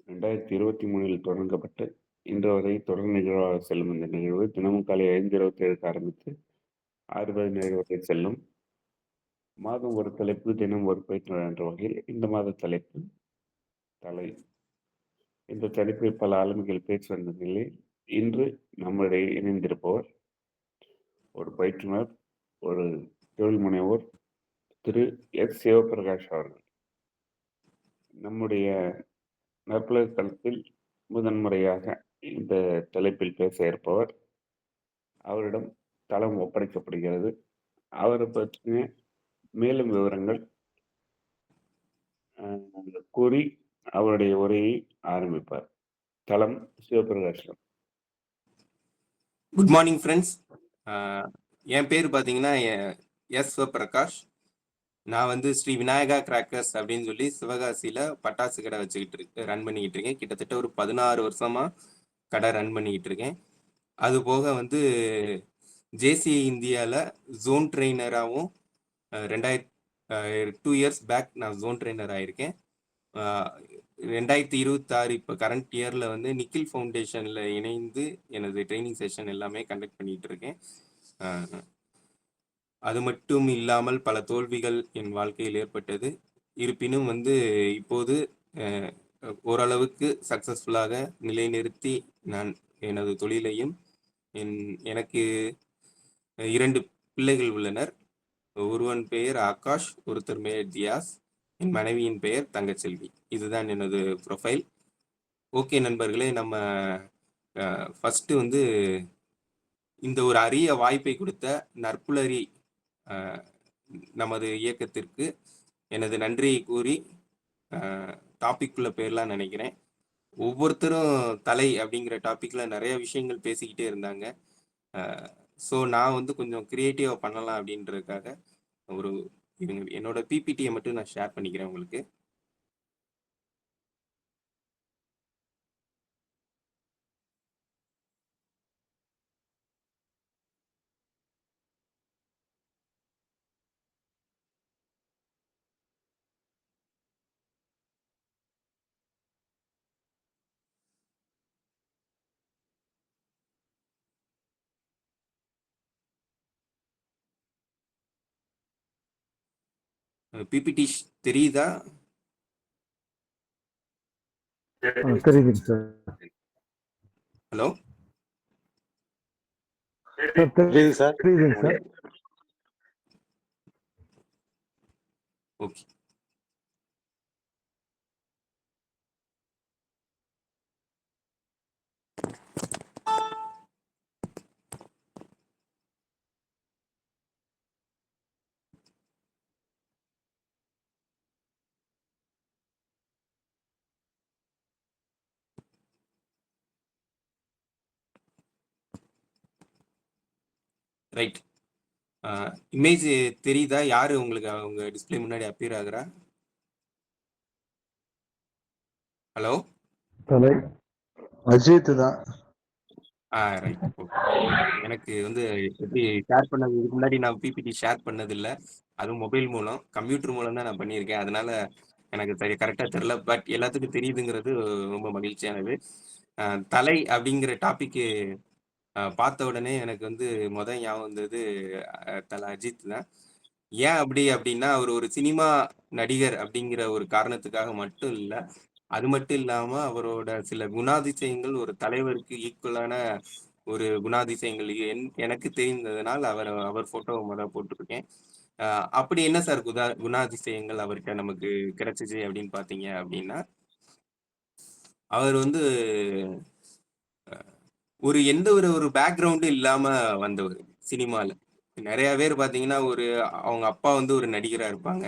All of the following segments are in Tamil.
2023 தொடங்கப்பட்டு இன்று வரை தொடர் நிகழ்வாக செல்லும் இந்த நிகழ்வு தினமும் காலை 5:27க்கு ஆரம்பித்து 6:17 வரை செல்லும். மாதம் ஒரு தலைப்பு, தினம் ஒரு பேச்சு என்ற வகையில் இந்த மாத தலைப்பு தலை. இந்த தலைப்பில் பல ஆளுமைகள் பேச்சு வந்த நிலையில் இன்று நம்மிடையே இணைந்திருப்பவர் ஒரு பயிற்றுனர், ஒரு தொழில் முனைவோர், திரு எஸ். சிவபிரகாஷ் அவர்கள். நம்முடைய நற்புலக தளத்தில் முதன்முறையாக இந்த தலைப்பில் பேச இருப்பவர். அவரிடம் தளம் ஒப்படைக்கப்படுகிறது. அவரை பற்றிய மேலும் விவரங்கள் கூறி அவருடைய உரையை ஆரம்பிப்பார். தளம் சிவபிரகாஷம். Good morning friends. என் பேர் பார்த்தீங்கன்னா எஸ். சிவபிரகாஷ். நான் வந்து ஸ்ரீ விநாயகா கிராக்கர்ஸ் அப்படின்னு சொல்லி சிவகாசியில் பட்டாசு கடை வச்சுக்கிட்டு ரன் பண்ணிக்கிட்டு இருக்கேன். கிட்டத்தட்ட ஒரு 16 வருஷமாக கடை ரன் பண்ணிக்கிட்டு இருக்கேன். அது போக வந்து ஜேசி இந்தியாவில் ஜோன் ட்ரெயினராகவும் 2 இயர்ஸ் பேக் நான் ஜோன் ட்ரெயினர் ஆகியிருக்கேன். 2026 இப்போ கரண்ட் இயரில் வந்து நிக்கில் ஃபவுண்டேஷனில் இணைந்து எனது ட்ரைனிங் செஷன் எல்லாமே கண்டக்ட் பண்ணிகிட்டு இருக்கேன். அது மட்டும் இல்லாமல் பல தோல்விகள் என் வாழ்க்கையில் ஏற்பட்டது. இருப்பினும் வந்து இப்போது ஓரளவுக்கு சக்ஸஸ்ஃபுல்லாக நிலைநிறுத்தி நான் எனது தொழிலையும் எனக்கு 2 பிள்ளைகள் உள்ளனர். ஒருவன் பெயர் ஆகாஷ், ஒருத்தர் பெயர் தியாஸ், என் மனைவியின் பெயர் தங்கச்செல்வி. இதுதான் எனது ப்ரொஃபைல். ஓகே நண்பர்களே, நம்ம ஃபஸ்ட்டு வந்து இந்த ஒரு அரிய வாய்ப்பை கொடுத்த நற்புலரி நமது இயக்கத்திற்கு எனது நன்றியை கூறி டாபிக்குள்ள பேர்லாம் நினைக்கிறேன். ஒவ்வொருத்தரும் தலை அப்படிங்கிற டாப்பிக்கில் நிறைய விஷயங்கள் பேசிக்கிட்டே இருந்தாங்க. ஸோ நான் வந்து கொஞ்சம் க்ரியேட்டிவாக பண்ணலாம் அப்படின்றதுக்காக ஒரு என்னோட பிபிடியை மட்டும் நான் ஷேர் பண்ணிக்கிறேன் உங்களுக்கு. பிபிடி தெரியுதா? தெரியுதுங்க சார். ஹலோ, தெரியுது சார். தெரியுதுங்க சார். ஓகே. ரைட். இமேஜ் தெரியுதா? யாரு உங்களுக்கு அவங்க டிஸ்பிளே முன்னாடி அப்பியர் ஆகுறா? ஹலோ, அஜித் தான். ரைட். ஓகே. எனக்கு வந்து எப்படி ஷேர் பண்ணது, இதுக்கு முன்னாடி நான் பிபிடி ஷேர் பண்ணதில்லை, அதுவும் மொபைல் மூலம், கம்ப்யூட்டர் மூலம் தான் நான் பண்ணியிருக்கேன். அதனால எனக்கு கரெக்டாக தெரில. பட் எல்லாத்துக்கும் தெரியுதுங்கிறது ரொம்ப மகிழ்ச்சியானது. தலை அப்படிங்கிற டாபிக்கு பார்த்த உடனே எனக்கு வந்து ஞாபகம் வந்தது தலை அஜித் தான். ஏன் அப்படின்னா அவர் ஒரு சினிமா நடிகர் அப்படிங்கிற ஒரு காரணத்துக்காக மட்டும் இல்லை, அது மட்டும் இல்லாம அவரோட சில குணாதிசயங்கள் ஒரு தலைவருக்கு ஈக்குவலான ஒரு குணாதிசயங்கள் எனக்கு தெரிந்ததனால் அவர் போட்டோ போட்டிருக்கேன். அப்படி என்ன சார் குணாதிசயங்கள் அவர்கிட்ட நமக்கு கிடைச்சிச்சு அப்படின்னு பாத்தீங்க அப்படின்னா, அவர் வந்து ஒரு எந்த ஒரு பேக்ரவுண்டும் இல்லாம வந்தவர் சினிமால. நிறைய பேர் பாத்தீங்கன்னா அவங்க அப்பா வந்து ஒரு நடிகரா இருப்பாங்க,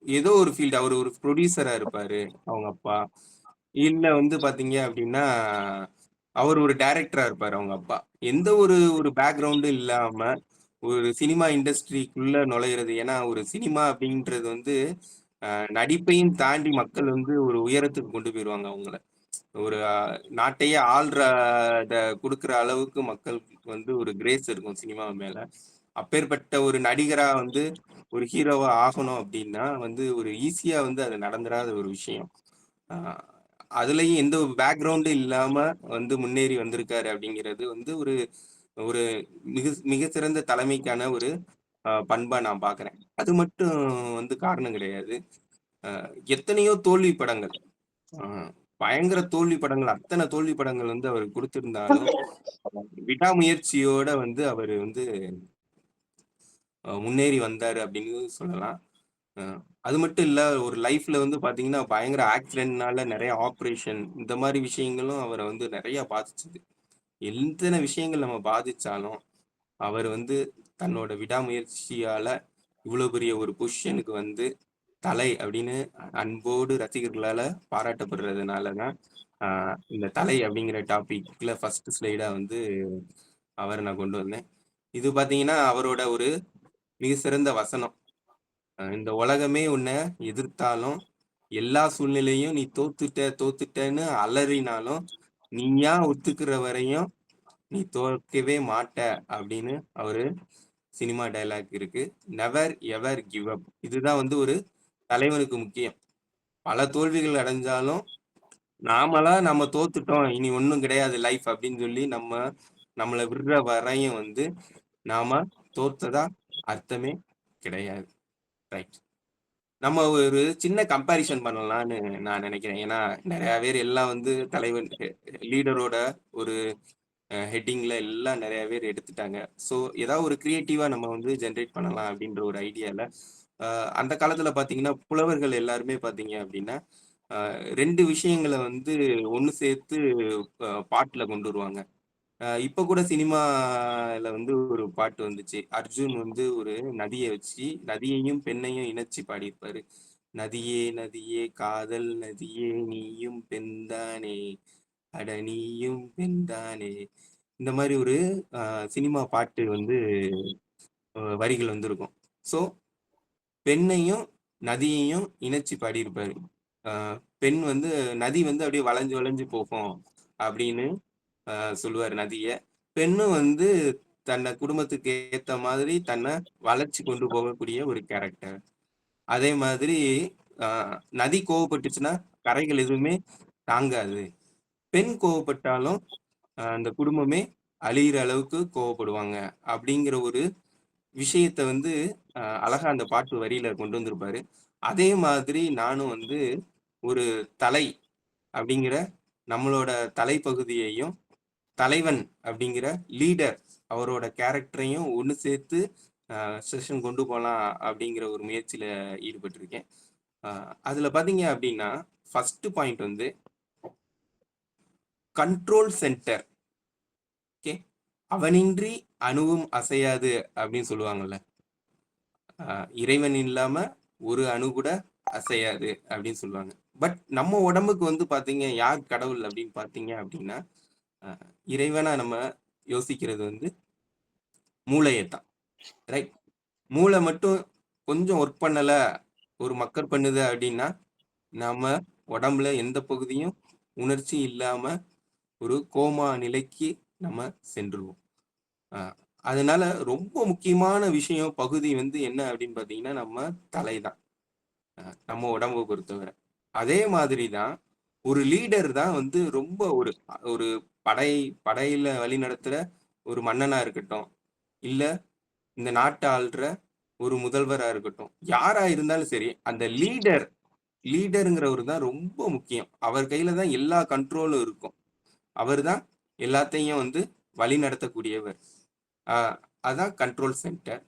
ஏதோ ஒரு ஃபீல்டு, அவர் ஒரு ப்ரொடியூசரா இருப்பாரு அவங்க அப்பா, இல்ல வந்து பாத்தீங்க அப்படின்னா அவர் ஒரு டைரக்டரா இருப்பாரு அவங்க அப்பா. எந்த ஒரு பேக்ரவுண்டும் இல்லாம ஒரு சினிமா இண்டஸ்ட்ரிக்குள்ள நுழையிறது. ஏன்னா ஒரு சினிமா அப்படின்றது வந்து நடிப்பையும் தாண்டி மக்கள் வந்து ஒரு உயரத்துக்கு கொண்டு போயிடுவாங்க அவங்கள. ஒரு நாட்டையே ஆள்றத கொடுக்குற அளவுக்கு மக்களுக்கு வந்து ஒரு கிரேஸ் இருக்கும் சினிமா மேல. அப்பேற்பட்ட ஒரு நடிகரா வந்து ஒரு ஹீரோவா ஆகணும் அப்படின்னா வந்து ஒரு ஈஸியா வந்து அது நடந்துராத ஒரு விஷயம். அதுலயும் எந்த பேக்ரவுண்டும் இல்லாம வந்து முன்னேறி வந்திருக்காரு அப்படிங்கிறது வந்து ஒரு ஒரு மிக சிறந்த தலைமைக்கான ஒரு பண்பா நான் பாக்குறேன். அது மட்டும் வந்து காரணம் கிடையாது. எத்தனையோ தோல்வி படங்கள், பயங்கர தோல்வி படங்கள், அத்தனை தோல்வி படங்கள் வந்து அவர் கொடுத்திருந்தாலும் விடாமுயற்சியோட வந்து அவர் வந்து முன்னேறி வந்தாரு அப்படின்னு சொல்லலாம். அது மட்டும் இல்ல, ஒரு லைஃப்ல வந்து பாத்தீங்கன்னா பயங்கர ஆக்சிடென்ட்னால நிறைய ஆப்ரேஷன் இந்த மாதிரி விஷயங்களும் அவரை வந்து நிறைய பாதிச்சுது. எத்தனை விஷயங்கள் நம்ம பாதிச்சாலும் அவர் வந்து தன்னோட விடாமுயற்சியால இவ்வளவு பெரிய ஒரு பொசிஷனுக்கு வந்து தலை அப்படின்னு அன்போடு ரசிகர்களால பாராட்டப்படுறதுனாலதான் இந்த தலை அப்படிங்கிற டாபிக்ல ஃபர்ஸ்ட் ஸ்லைடா வந்து அவரை நான் கொண்டு வந்தேன். இது பாத்தீங்கன்னா அவரோட ஒரு மிக சிறந்த வசனம். இந்த உலகமே உன்னை எதிர்த்தாலும் எல்லா சூழ்நிலையும் நீ தோத்துட்டேன்னு அலறினாலும் நீயா ஒத்துக்கிற வரையும் நீ தோற்கவே மாட்ட அப்படின்னு அவரு சினிமா டைலாக் இருக்கு. Never ever give up. இதுதான் வந்து ஒரு தலைவனுக்கு முக்கியம். பல தோல்விகள் அடைஞ்சாலும் நம்ம தோத்துட்டோம், இனி ஒன்றும் கிடையாது லைஃப் அப்படின்னு சொல்லி நம்மளை விடுற வரையும் வந்து நாம தோத்ததா அர்த்தமே கிடையாது. ரைட். நம்ம ஒரு சின்ன கம்பேரிசன் பண்ணலாம்னு நான் நினைக்கிறேன். ஏன்னா நிறைய பேர் எல்லாம் வந்து தலைவன் லீடரோட ஒரு ஹெட்டிங்ல எல்லாம் நிறைய பேர் எடுத்துட்டாங்க. ஸோ ஏதாவது ஒரு கிரியேட்டிவா நம்ம வந்து ஜென்ரேட் பண்ணலாம் அப்படின்ற ஒரு ஐடியால அந்த காலத்துல பாத்தீங்கன்னா புலவர்கள் எல்லாருமே பாத்தீங்க அப்படின்னா 2 விஷயங்களை வந்து ஒண்ணு சேர்த்து பாட்டுல கொண்டு வருவாங்க. இப்ப கூட சினிமால வந்து ஒரு பாட்டு வந்துச்சு. அர்ஜுன் வந்து ஒரு நதியை வச்சு நதியையும் பெண்ணையும் இணைச்சு பாடியிருப்பாரு. நதியே நதியே காதல் நதியே நீயும் பெண்தானே, அட நீயும் பெண்தானே. இந்த மாதிரி ஒரு சினிமா பாட்டு வந்து வரிகள் வந்திருக்கும். ஸோ பெண்ணையும் நதியையும் இணைச்சு பாடியிருப்பாரு. பெண் வந்து நதி வந்து அப்படியே வளைஞ்சு வளைஞ்சு போகும் அப்படின்னு சொல்லுவார் நதிய. பெண்ணும் வந்து தன்னை குடும்பத்துக்கு ஏத்த மாதிரி தன்னை வளைச்சு கொண்டு போகக்கூடிய ஒரு கேரக்டர். அதே மாதிரி நதி கோவப்பட்டுச்சுன்னா கரைகள் எதுவுமே தாங்காது. பெண் கோவப்பட்டாலும் அந்த குடும்பமே அழியிற அளவுக்கு கோவப்படுவாங்க அப்படிங்கிற ஒரு விஷயத்த வந்து அழகா அந்த பாட்டு வரியில கொண்டு வந்திருப்பாரு. அதே மாதிரி நானும் வந்து ஒரு தலை அப்படிங்கிற நம்மளோட தலைப்பகுதியையும் தலைவன் அப்படிங்கிற லீடர் அவரோட கேரக்டரையும் ஒன்று சேர்த்து செஷன் கொண்டு போகலாம் அப்படிங்கிற ஒரு முயற்சியில ஈடுபட்டிருக்கேன். அதுல பாத்தீங்க அப்படின்னா ஃபர்ஸ்ட் பாயிண்ட் வந்து கண்ட்ரோல் சென்டர். ஓகே, அவனின்றி அணுவும் அசையாது அப்படின்னு சொல்லுவாங்கல்ல. இறைவன் இல்லாம ஒரு அணு கூட அசையாது அப்படின்னு சொல்லுவாங்க. பட் நம்ம உடம்புக்கு வந்து பாத்தீங்க யார் கடவுள் அப்படின்னு பாத்தீங்க அப்படின்னா இறைவனா நம்ம யோசிக்கிறது வந்து மூளையைத்தான். ரைட். மூளை மட்டும் கொஞ்சம் ஒர்க் பண்ணல, ஒரு மக்கர் பண்ணுது அப்படின்னா நாம உடம்புல எந்த பகுதியும் உணர்ச்சி இல்லாம ஒரு கோமா நிலைக்கு நம்ம சென்றுருவோம். அதனால ரொம்ப முக்கியமான விஷயம் பகுதி வந்து என்ன அப்படின்னு பாத்தீங்கன்னா நம்ம தலைதான், நம்ம உடம்பை பொறுத்தவரை. அதே மாதிரிதான் ஒரு லீடர் தான் வந்து ரொம்ப ஒரு ஒரு படையில வழி நடத்துற ஒரு மன்னனா இருக்கட்டும், இல்ல இந்த நாட்டை ஆள்ற ஒரு முதல்வரா இருக்கட்டும், யாரா இருந்தாலும் சரி, அந்த லீடருங்கிறவர் தான் ரொம்ப முக்கியம். அவர் கையில தான் எல்லா கண்ட்ரோலும் இருக்கும். அவர் தான் எல்லாத்தையும் வந்து வழி நடத்தக்கூடியவர். அதான் கண்ட்ரோல் சென்டர்.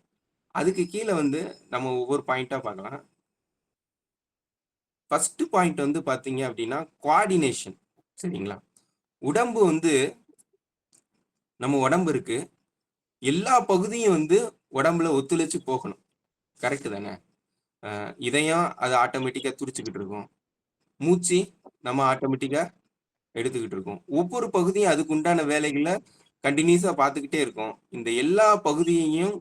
அதுக்கு கீழே வந்து நம்ம ஒவ்வொரு பாயிண்டா பார்க்கலாம். ஃபர்ஸ்ட் பாயிண்ட் வந்து பாத்தீங்க அப்படின்னா கோஆர்டினேஷன். சரிங்களா? உடம்பு வந்து நம்ம உடம்பு இருக்கு, எல்லா பகுதியும் வந்து உடம்புல ஒத்துழைச்சு போகணும். கரெக்ட் தானே? இதயம் அது ஆட்டோமேட்டிக்கா துடிச்சுக்கிட்டு இருக்கும், மூச்சு நம்ம ஆட்டோமேட்டிக்கா எடுத்துக்கிட்டு இருக்கோம், ஒவ்வொரு பகுதியும் அதுக்கு உண்டான வேலைகளை கண்டினியூஸா பார்த்துக்கிட்டே இருக்கும். இந்த எல்லா பகுதியையும்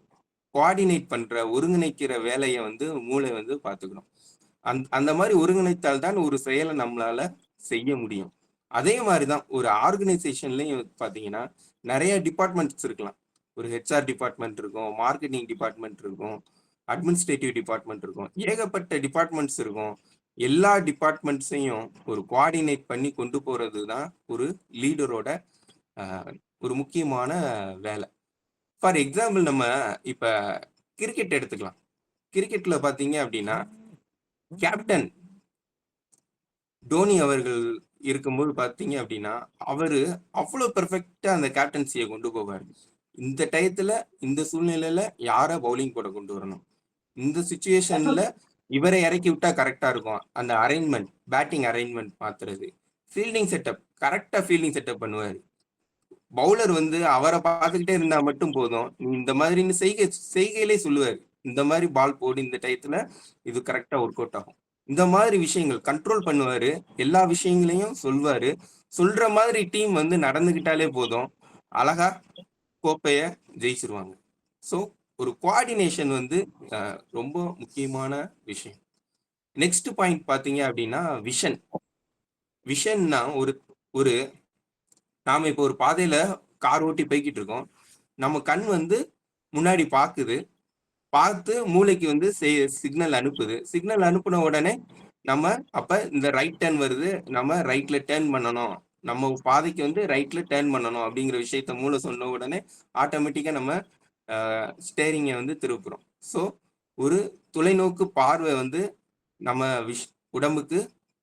கோஆர்டினேட் பண்ற ஒருங்கிணைக்கிற வேலையை வந்து மூளை வந்து பார்த்துக்கணும். அந்த மாதிரி ஒருங்கிணைத்தால் தான் ஒரு செயலை நம்மளால செய்ய முடியும். அதே மாதிரிதான் ஒரு ஆர்கனைசேஷன்லயும் பாத்தீங்கன்னா நிறைய டிபார்ட்மெண்ட்ஸ் இருக்கலாம். ஒரு ஹெச்ஆர் டிபார்ட்மெண்ட் இருக்கும், மார்க்கெட்டிங் டிபார்ட்மெண்ட் இருக்கும், அட்மினிஸ்ட்ரேட்டிவ் டிபார்ட்மெண்ட் இருக்கும், ஏகப்பட்ட டிபார்ட்மெண்ட்ஸ் இருக்கும். எல்லா டிபார்ட்மெண்ட்ஸையும் ஒரு கோஆர்டினேட் பண்ணி கொண்டு போறது தான் ஒரு லீடரோட ஒரு முக்கியமான வேலை. ஃபார் எக்ஸாம்பிள் நம்ம இப்ப கிரிக்கெட் எடுத்துக்கலாம். கிரிக்கெட்ல பாத்தீங்க அப்படின்னா கேப்டன் டோனி அவர்கள் இருக்கும்போது பாத்தீங்க அப்படின்னா அவரு அவ்வளவு பெர்ஃபெக்டா அந்த கேப்டன்சியை கொண்டு போவார். இந்த டயத்துல இந்த சூழ்நிலையில யார பவுலிங் போட கொண்டு வரணும், இந்த சுச்சுவேஷன்ல இவரை இறக்கி விட்டா கரெக்டா இருக்கும், அந்த அரேஞ்ச்மெண்ட் பேட்டிங் அரேஞ்ச்மெண்ட் மாத்துறது, ஃபீல்டிங் செட்டப் கரெக்டா ஃபீல்டிங் செட்டப் பண்ணுவாரு. பவுலர் வந்து அவரை பார்த்துக்கிட்டே இருந்தா மட்டும் போதும், நீ இந்த மாதிரின்னு செய்கையிலே சொல்லுவாரு, இந்த மாதிரி பால் போடு, இந்த டயத்துல இது கரெக்டா ஒர்க் அவுட் ஆகும். இந்த மாதிரி விஷயங்கள் கண்ட்ரோல் பண்ணுவாரு. எல்லா விஷயங்களையும் சொல்வாரு. சொல்ற மாதிரி டீம் வந்து நடந்துகிட்டாலே போதும், அழகா கோப்பைய ஜெயிச்சிருவாங்க. ஸோ ஒரு கோஆர்டினேஷன் வந்து ரொம்ப முக்கியமான விஷயம். நெக்ஸ்ட் பாயிண்ட் பாத்தீங்க அப்படின்னா விஷன். விஷன்னா ஒரு ஒரு நாம இப்போ ஒரு பாதையில கார் ஓட்டி போய்கிட்டு இருக்கோம். நம்ம கண் வந்து முன்னாடி பாக்குது, பார்த்து மூளைக்கு வந்து சிக்னல் அனுப்புது. சிக்னல் அனுப்புன உடனே நம்ம அப்ப இந்த ரைட் டர்ன் வருது, நம்ம ரைட்ல டர்ன் பண்ணணும், நம்ம பாதைக்கு வந்து ரைட்ல டர்ன் பண்ணணும் அப்படிங்கிற விஷயத்த மூளை சொன்ன உடனே ஆட்டோமேட்டிக்கா நம்ம ஸ்டேரிங்கை வந்து திருப்புறோம். ஸோ ஒரு தொலைநோக்கு பார்வை வந்து நம்ம உடம்புக்கு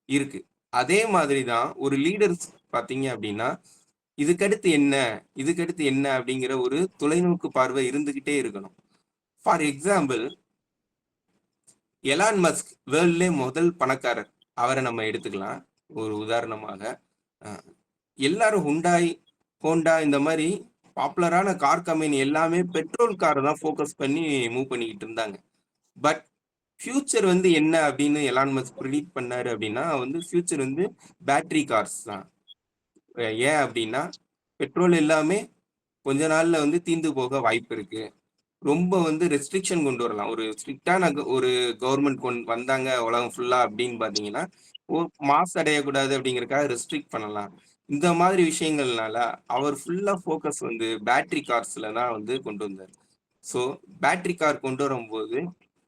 இருக்கு. அதே மாதிரி தான் ஒரு லீடர்ஸ் பாத்தீங்க அப்படின்னா இதுக்கடுத்து என்ன, இதுக்கடுத்து என்ன அப்படிங்கிற ஒரு தொலைநோக்கு பார்வை இருந்துகிட்டே இருக்கணும். ஃபார் எக்ஸாம்பிள் எலான் மஸ்க் வேர்ல்ட்லே முதல் பணக்காரர், அவரை நம்ம எடுத்துக்கலாம் ஒரு உதாரணமாக. எல்லாரும் ஹுண்டாய், ஹோண்டா இந்த மாதிரி பாப்புலரான கார் கம்பெனி எல்லாமே பெட்ரோல் கார் தான் ஃபோக்கஸ் பண்ணி மூவ் பண்ணிக்கிட்டு இருந்தாங்க. பட் ஃபியூச்சர் வந்து என்ன அப்படின்னு எலான் மஸ்க் ப்ரிடிக்ட் பண்ணாரு அப்படின்னா வந்து ஃபியூச்சர் வந்து பேட்டரி கார்ஸ் தான். ஏன் அப்படின்னா பெட்ரோல் எல்லாமே கொஞ்ச நாள்ல வந்து தீந்து போக வாய்ப்பு இருக்கு. ரொம்ப வந்து ரெஸ்ட்ரிக்ஷன் கொண்டு வரலாம். ஒரு ஸ்ட்ரிக்டான ஒரு கவர்மெண்ட் வந்தாங்க உலகம் ஃபுல்லா அப்படின்னு பாத்தீங்கன்னா மாசு அடையக்கூடாது அப்படிங்கறதுக்காக ரெஸ்ட்ரிக்ட் பண்ணலாம். இந்த மாதிரி விஷயங்கள்னால அவர் ஃபுல்லா ஃபோக்கஸ் வந்து பேட்டரி கார்ஸ்ல தான் வந்து கொண்டு வந்தார். ஸோ பேட்டரி கார் கொண்டு வரும்போது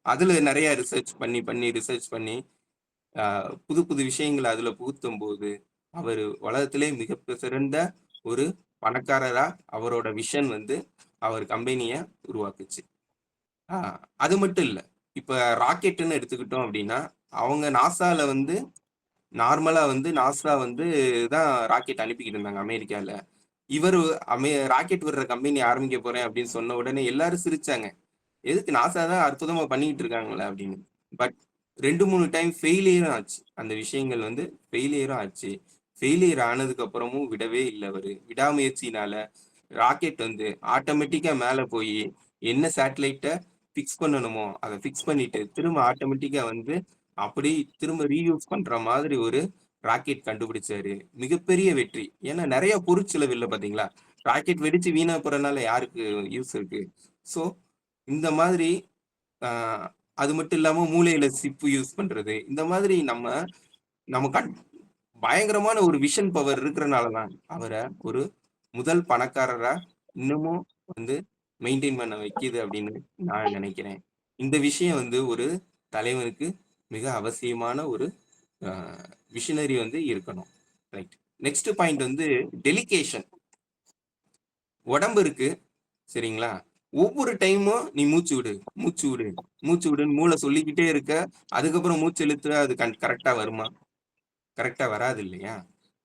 அதுல நிறைய ரிசர்ச் பண்ணி புது புது விஷயங்களை அதுல புகுத்தும் போது அவர் உலகத்திலே மிக சிறந்த ஒரு பணக்காரரா அவரோட விஷன் வந்து அவர் கம்பெனியை உருவாக்குச்சு. அது மட்டும் இல்ல, இப்ப ராக்கெட்டுன்னு எடுத்துக்கிட்டோம் அப்படின்னா அவங்க நாசால வந்து நார்மலா வந்து நாசா வந்து தான் ராக்கெட் அனுப்பிக்கிட்டு இருந்தாங்க அமெரிக்கால. இவர் ராக்கெட் விடுற கம்பெனி ஆரம்பிக்க போறேன் அப்படின்னு சொன்ன உடனே எல்லாரும் சிரிச்சாங்க, எதுக்கு நாசா தான் அற்புதமா பண்ணிக்கிட்டு இருக்காங்களே அப்படின்னு. பட் 2-3 டைம் ஃபெயிலியரும் ஆச்சு. அந்த விஷயங்கள் வந்து ஃபெயிலியரும் ஆச்சு. ஃபெயிலியர் ஆனதுக்கு அப்புறமும் விடவே இல்லை அவரு. விடாமுயற்சினால ராக்கெட் வந்து ஆட்டோமேட்டிக்கா மேல போய் என்ன சேட்டலைட்டை ஃபிக்ஸ் பண்ணணுமோ அதை ஃபிக்ஸ் பண்ணிட்டு திரும்ப ஆட்டோமேட்டிக்கா வந்து அப்படி திரும்ப ரீயூஸ் பண்ற மாதிரி ஒரு ராக்கெட் கண்டுபிடிச்சாரு. மிகப்பெரிய வெற்றி. ஏன்னா நிறைய பொருட்செலவு இல்லை பாத்தீங்களா, ராக்கெட் வெடிச்சு வீணா போறதுனால யாருக்கு யூஸ் இருக்கு. ஸோ இந்த மாதிரி அது மட்டும் இல்லாம மூளையில சிப்பு யூஸ் பண்றது, இந்த மாதிரி நம்ம பயங்கரமான ஒரு விஷன் பவர் இருக்கிறனாலதான் அவரை ஒரு முதல் பணக்காரரா இன்னமும் வந்து மெயின்டைன் பண்ண வைக்குது அப்படின்னு நான் நினைக்கிறேன். இந்த விஷயம் வந்து ஒரு தலைவனுக்கு மிக அவசியமான ஒரு விஷனரி வந்து இருக்கணும். ரைட். நெக்ஸ்ட் பாயிண்ட் வந்து டெலிகேஷன். உடம்பு இருக்கு சரிங்களா, ஒவ்வொரு டைமும் நீ மூச்சு விடு மூச்சு விடு மூச்சு விடுன்னு மூளை சொல்லிக்கிட்டே இருக்க, அதுக்கப்புறம் மூச்சு இழுத்து அது கரெக்டா வருமா? கரெக்டா வராது இல்லையா?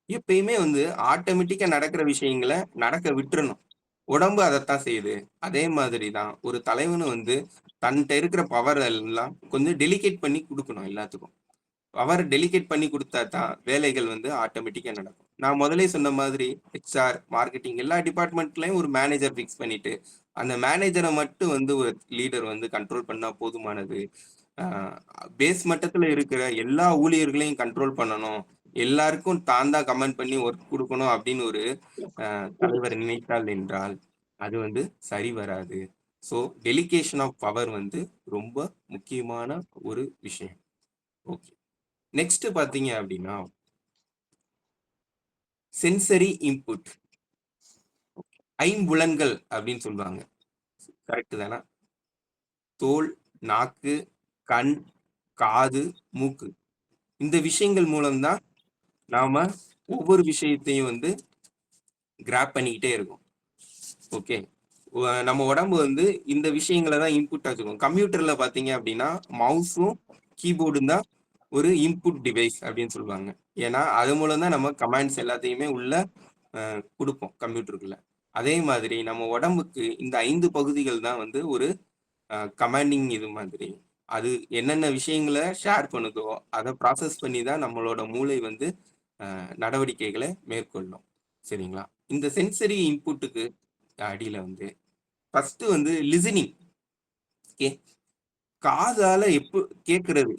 எப்பயுமே வந்து ஆட்டோமேட்டிக்கா நடக்கிற விஷயங்களை நடக்க விட்டுறணும். உடம்பு அதைத்தான் செய்யுது. அதே மாதிரிதான் ஒரு தலைவனும் வந்து தன்கிட்ட இருக்கிற பவர் எல்லாம் கொஞ்சம் டெலிகேட் பண்ணி கொடுக்கணும் எல்லாத்துக்கும். பவர் டெலிகேட் பண்ணி கொடுத்தா தான் வேலைகள் வந்து ஆட்டோமேட்டிக்கா நடக்கும். நான் முதலே சொன்ன மாதிரி HR, மார்க்கெட்டிங் எல்லா டிபார்ட்மெண்ட்லயும் ஒரு மேனேஜர் ஃபிக்ஸ் பண்ணிட்டு அந்த மேனேஜரை மட்டும் வந்து ஒரு லீடர் வந்து கண்ட்ரோல் பண்ணா போதுமானது. பேஸ் மட்டத்துல இருக்கிற எல்லா ஊழியர்களையும் கண்ட்ரோல் பண்ணணும், எல்லாருக்கும் தான் தான் கமெண்ட் பண்ணி ஒர்க் கொடுக்கணும் அப்படின்னு ஒரு தலைவர் நினைத்தால் என்றால் அது வந்து சரி வராது. ஸோ டெலிகேஷன் ஆஃப் பவர் வந்து ரொம்ப முக்கியமான ஒரு விஷயம். ஓகே, நெக்ஸ்ட் பாத்தீங்க அப்படின்னா சென்சரி இன்புட், ஐம்புலன்கள் அப்படின்னு சொல்லுவாங்க. கரெக்ட் தானே? தோல், நாக்கு, கண், காது, மூக்கு, இந்த விஷயங்கள் மூலம்தான் நாம ஒவ்வொரு விஷயத்தையும் வந்து கிராப் பண்ணிக்கிட்டே இருக்கும். ஓகே, நம்ம உடம்பு வந்து இந்த விஷயங்களை தான் இன்புட் வச்சுக்கும். கம்ப்யூட்டர்ல பாத்தீங்க அப்படின்னா மவுஸும் கீபோர்டும் தான் ஒரு இன்புட் டிவைஸ் அப்படின்னு சொல்லுவாங்க. ஏன்னா அது மூலம் தான் நம்ம கமாண்ட்ஸ் எல்லாத்தையுமே உள்ள கொடுப்போம் கம்ப்யூட்டருக்குள்ள. அதே மாதிரி நம்ம உடம்புக்கு இந்த 5 பகுதிகள் தான் வந்து ஒரு கமாண்டிங் இது மாதிரி. அது என்னென்ன விஷயங்களை ஷேர் பண்ணுதோ அதை ப்ராசஸ் பண்ணி தான் நம்மளோட மூளை வந்து நடவடிக்கைகளை மேற்கொள்ளும். சரிங்களா? இந்த சென்சரி இன்புட்டுக்கு அடியில வந்து ஃபர்ஸ்ட் வந்து லிசனிங். ஓகே, காதால கேட்கறது.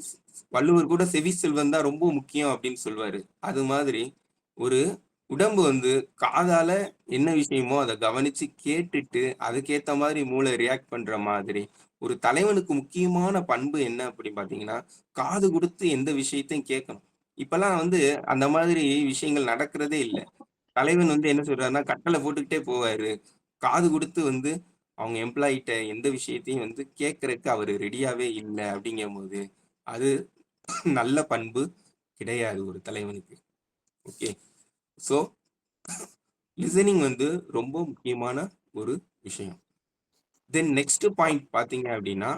வள்ளுவர் கூட செவி செல்வம் தான் ரொம்ப முக்கியம் அப்படின்னு சொல்லுவாரு. அது மாதிரி ஒரு உடம்பு வந்து காதால என்ன விஷயமோ அதை கவனிச்சு கேட்டுட்டு அதுக்கேத்த மாதிரி மூளை ரியாக்ட் பண்ற மாதிரி ஒரு தலைவனுக்கு முக்கியமான பண்பு என்ன அப்படின்னு பாத்தீங்கன்னா காது கொடுத்து எந்த விஷயத்தையும் கேட்கணும். இப்பெல்லாம் வந்து அந்த மாதிரி விஷயங்கள் நடக்கிறதே இல்லை. தலைவன் வந்து என்ன சொல்றாருன்னா கட்டளை போட்டுக்கிட்டே போவாரு. காது கொடுத்து வந்து அவங்க எம்ப்ளாயிட்ட எந்த விஷயத்தையும் வந்து கேட்கறதுக்கு அவரு ரெடியாவே இல்லை. அப்படிங்கும்போது அது நல்ல பண்பு கிடையாது ஒரு தலைவனுக்கு. ஓகே, ஸோ லிசனிங் வந்து ரொம்ப முக்கியமான ஒரு விஷயம். தென் நெக்ஸ்ட் பாயிண்ட் பாத்தீங்க அப்படின்னா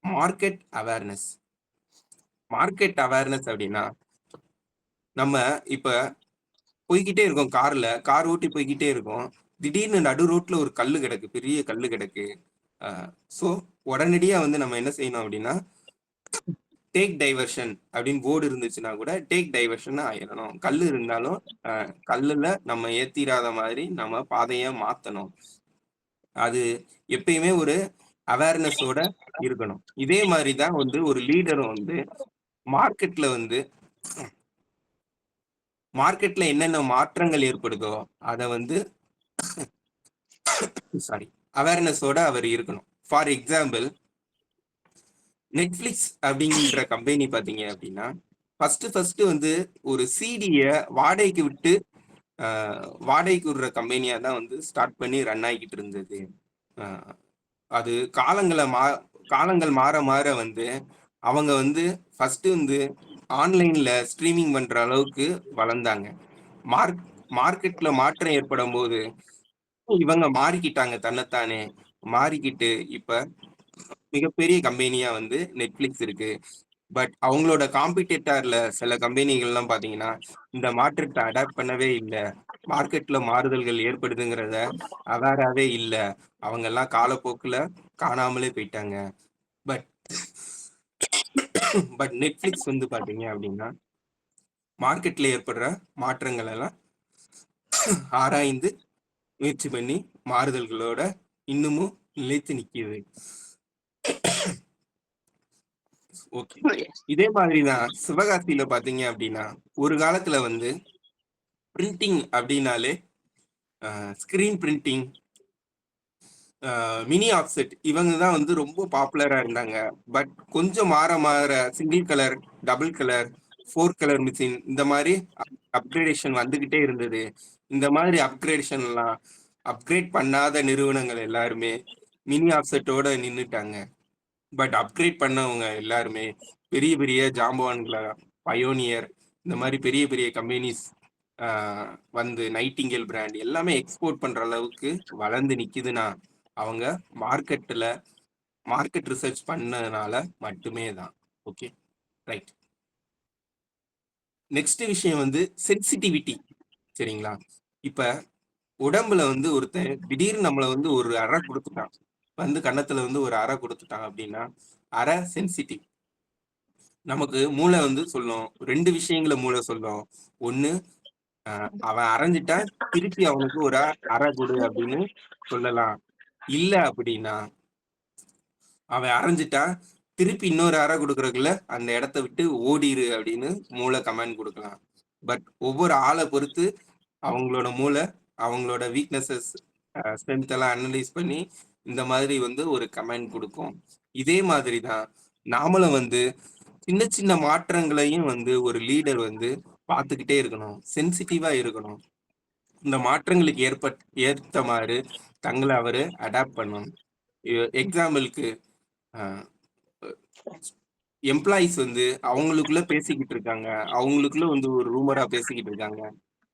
மார்க்கெட் அவேர்னஸ். மார்க்கெட் அவேர்னஸ் அப்படின்னா நம்ம இப்ப போய்கிட்டே இருக்கோம், கார் ஓட்டி போய்கிட்டே இருக்கோம். திடீர்னு நடு ரோட்ல ஒரு கல்லு கிடக்கு, பெரிய கல்லு கிடக்கு. ஸோ உடனடியா வந்து நம்ம என்ன செய்யணும் அப்படின்னா டேக் டைவர்ஷன் அப்படின்னு போர்டு இருந்துச்சுன்னா கூட டேக் டைவர்ஷன் ஆயிடணும். கல்லு இருந்தாலும் கல்லுல நம்ம ஏத்திராத மாதிரி நம்ம பாதையை மாத்தணும். அது எப்பயுமே ஒரு அவேர்னஸோட இருக்கணும். இதே மாதிரி தான் வந்து ஒரு லீடரும் வந்து மார்க்கெட்ல வந்து மார்க்கெட்ல என்னென்ன மாற்றங்கள் ஏற்படுதோ அதை வந்து சாரி அவேர்னஸோட அவர் இருக்கணும். ஃபார் எக்ஸாம்பிள் நெட்ஃபிளிக்ஸ் அப்படிங்கிற கம்பெனி பாத்தீங்க அப்படின்னா ஃபர்ஸ்ட் வந்து ஒரு சிடிய வாடகைக்கு விட்டு வாடகைக்கு விடுற கம்பெனியா தான் வந்து ஸ்டார்ட் பண்ணி ரன் ஆகிக்கிட்டு இருந்தது. அது காலங்கள் மாற மாற வந்து அவங்க வந்து ஃபர்ஸ்ட் வந்து ஆன்லைன்ல ஸ்ட்ரீமிங் பண்ற அளவுக்கு வளர்ந்தாங்க. மார்க்கெட்ல மாற்றம் ஏற்படும் போது இவங்க மாறிக்கிட்டாங்க, தன்னைத்தானே மாறிக்கிட்டு இப்ப மிகப்பெரிய கம்பெனியா வந்து நெட்ஃபிளிக்ஸ் இருக்கு. பட் அவங்களோட காம்படிட்டர்ல சில கம்பெனிகள்லாம் பாத்தீங்கன்னா இந்த மாற்றத்தை அடாப்ட் பண்ணவே இல்லை. மார்க்கெட்ல மாறுதல்கள் ஏற்படுதுங்கிறத அவேராவே இல்லை. அவங்க எல்லாம் காலப்போக்குல காணாமலே போயிட்டாங்க. பட் பட் நெட்ஃபிளிக்ஸ் வந்து பாத்தீங்க அப்படின்னா மார்க்கெட்ல ஏற்படுற மாற்றங்கள் எல்லாம் ஆராய்ந்து முயற்சி பண்ணி மாறுதல்களோட இன்னமும் நிலைத்து நிக்குது. ஓகே, இதே மாதிரிதான் சிவகாசியில பாத்தீங்க அப்படின்னா ஒரு காலத்துல வந்து பிரிண்டிங் அப்படின்னாலே ஸ்கிரீன் பிரிண்டிங், மினி ஆஃப்செட் இவங்க தான் வந்து ரொம்ப பாப்புலரா இருந்தாங்க. பட் கொஞ்சம் மாற மாற single colour, double colour, 4 colour machine இந்த மாதிரி அப்கிரேடேஷன் வந்துகிட்டே இருந்தது. இந்த மாதிரி அப்கிரேட் பண்ணாத நிறுவனங்கள் எல்லாருமே மினி ஆஃப்செட்டோட நின்றுட்டாங்க. பட் அப்கிரேட் பண்ணவங்க எல்லாருமே பெரிய பெரிய ஜாம்பவான்களை, பயோனியர் இந்த மாதிரி பெரிய பெரிய கம்பெனிஸ் வந்து நைட்டிங்கேல் பிராண்ட் எல்லாமே எக்ஸ்போர்ட் பண்ற அளவுக்கு வளர்ந்து நிக்குதுன்னா அவங்க மார்க்கெட் ரிசர்ச் பண்ணதுனால மட்டுமே தான். Okay, right. நெக்ஸ்ட் விஷயம் வந்து சென்சிட்டிவிட்டி. சரிங்களா? இப்ப உடம்புல வந்து ஒருத்தன் திடீர்னு நம்மள வந்து ஒரு அறை கொடுத்துட்டான், வந்து கன்னத்துல வந்து ஒரு அறை கொடுத்துட்டான் அப்படின்னா அறை சென்சிட்டிவ். நமக்கு மூளை வந்து சொல்லும், 2 விஷயங்களை மூளை சொல்லும். ஒண்ணு, அவன் அரைஞ்சிட்டா திருப்பி அவனுக்கு ஒரு அறை கொடு அப்படின்னு சொல்லலாம். இல்ல அப்படின்னா அவன் அரைஞ்சிட்டா திருப்பி இன்னொரு அறை கொடுக்கறதுக்குள்ள அந்த இடத்த விட்டு ஓடிரு அப்படின்னு மூளை கமெண்ட் கொடுக்கலாம். பட் ஒவ்வொரு ஆளை பொறுத்து அவங்களோட மூளை அவங்களோட வீக்னஸஸ் ஸ்ட்ரென்த் எல்லாம் அனலைஸ் பண்ணி இந்த மாதிரி வந்து ஒரு கமெண்ட் கொடுக்கும். இதே மாதிரி தான் நாமளும் வந்து சின்ன சின்ன மாற்றங்களையும் வந்து ஒரு லீடர் வந்து பார்த்துக்கிட்டே இருக்கணும், சென்சிட்டிவா இருக்கணும். இந்த மாற்றங்களுக்கு ஏற்ற மாதிரி தங்களை அவரு அடாப்ட் பண்ணணும். எக்ஸாம்பிளுக்கு எம்ப்ளாயீஸ் வந்து அவங்களுக்குள்ள பேசிக்கிட்டு இருக்காங்க. அவங்களுக்குள்ள வந்து ஒரு ரூமரா பேசிக்கிட்டு இருக்காங்க.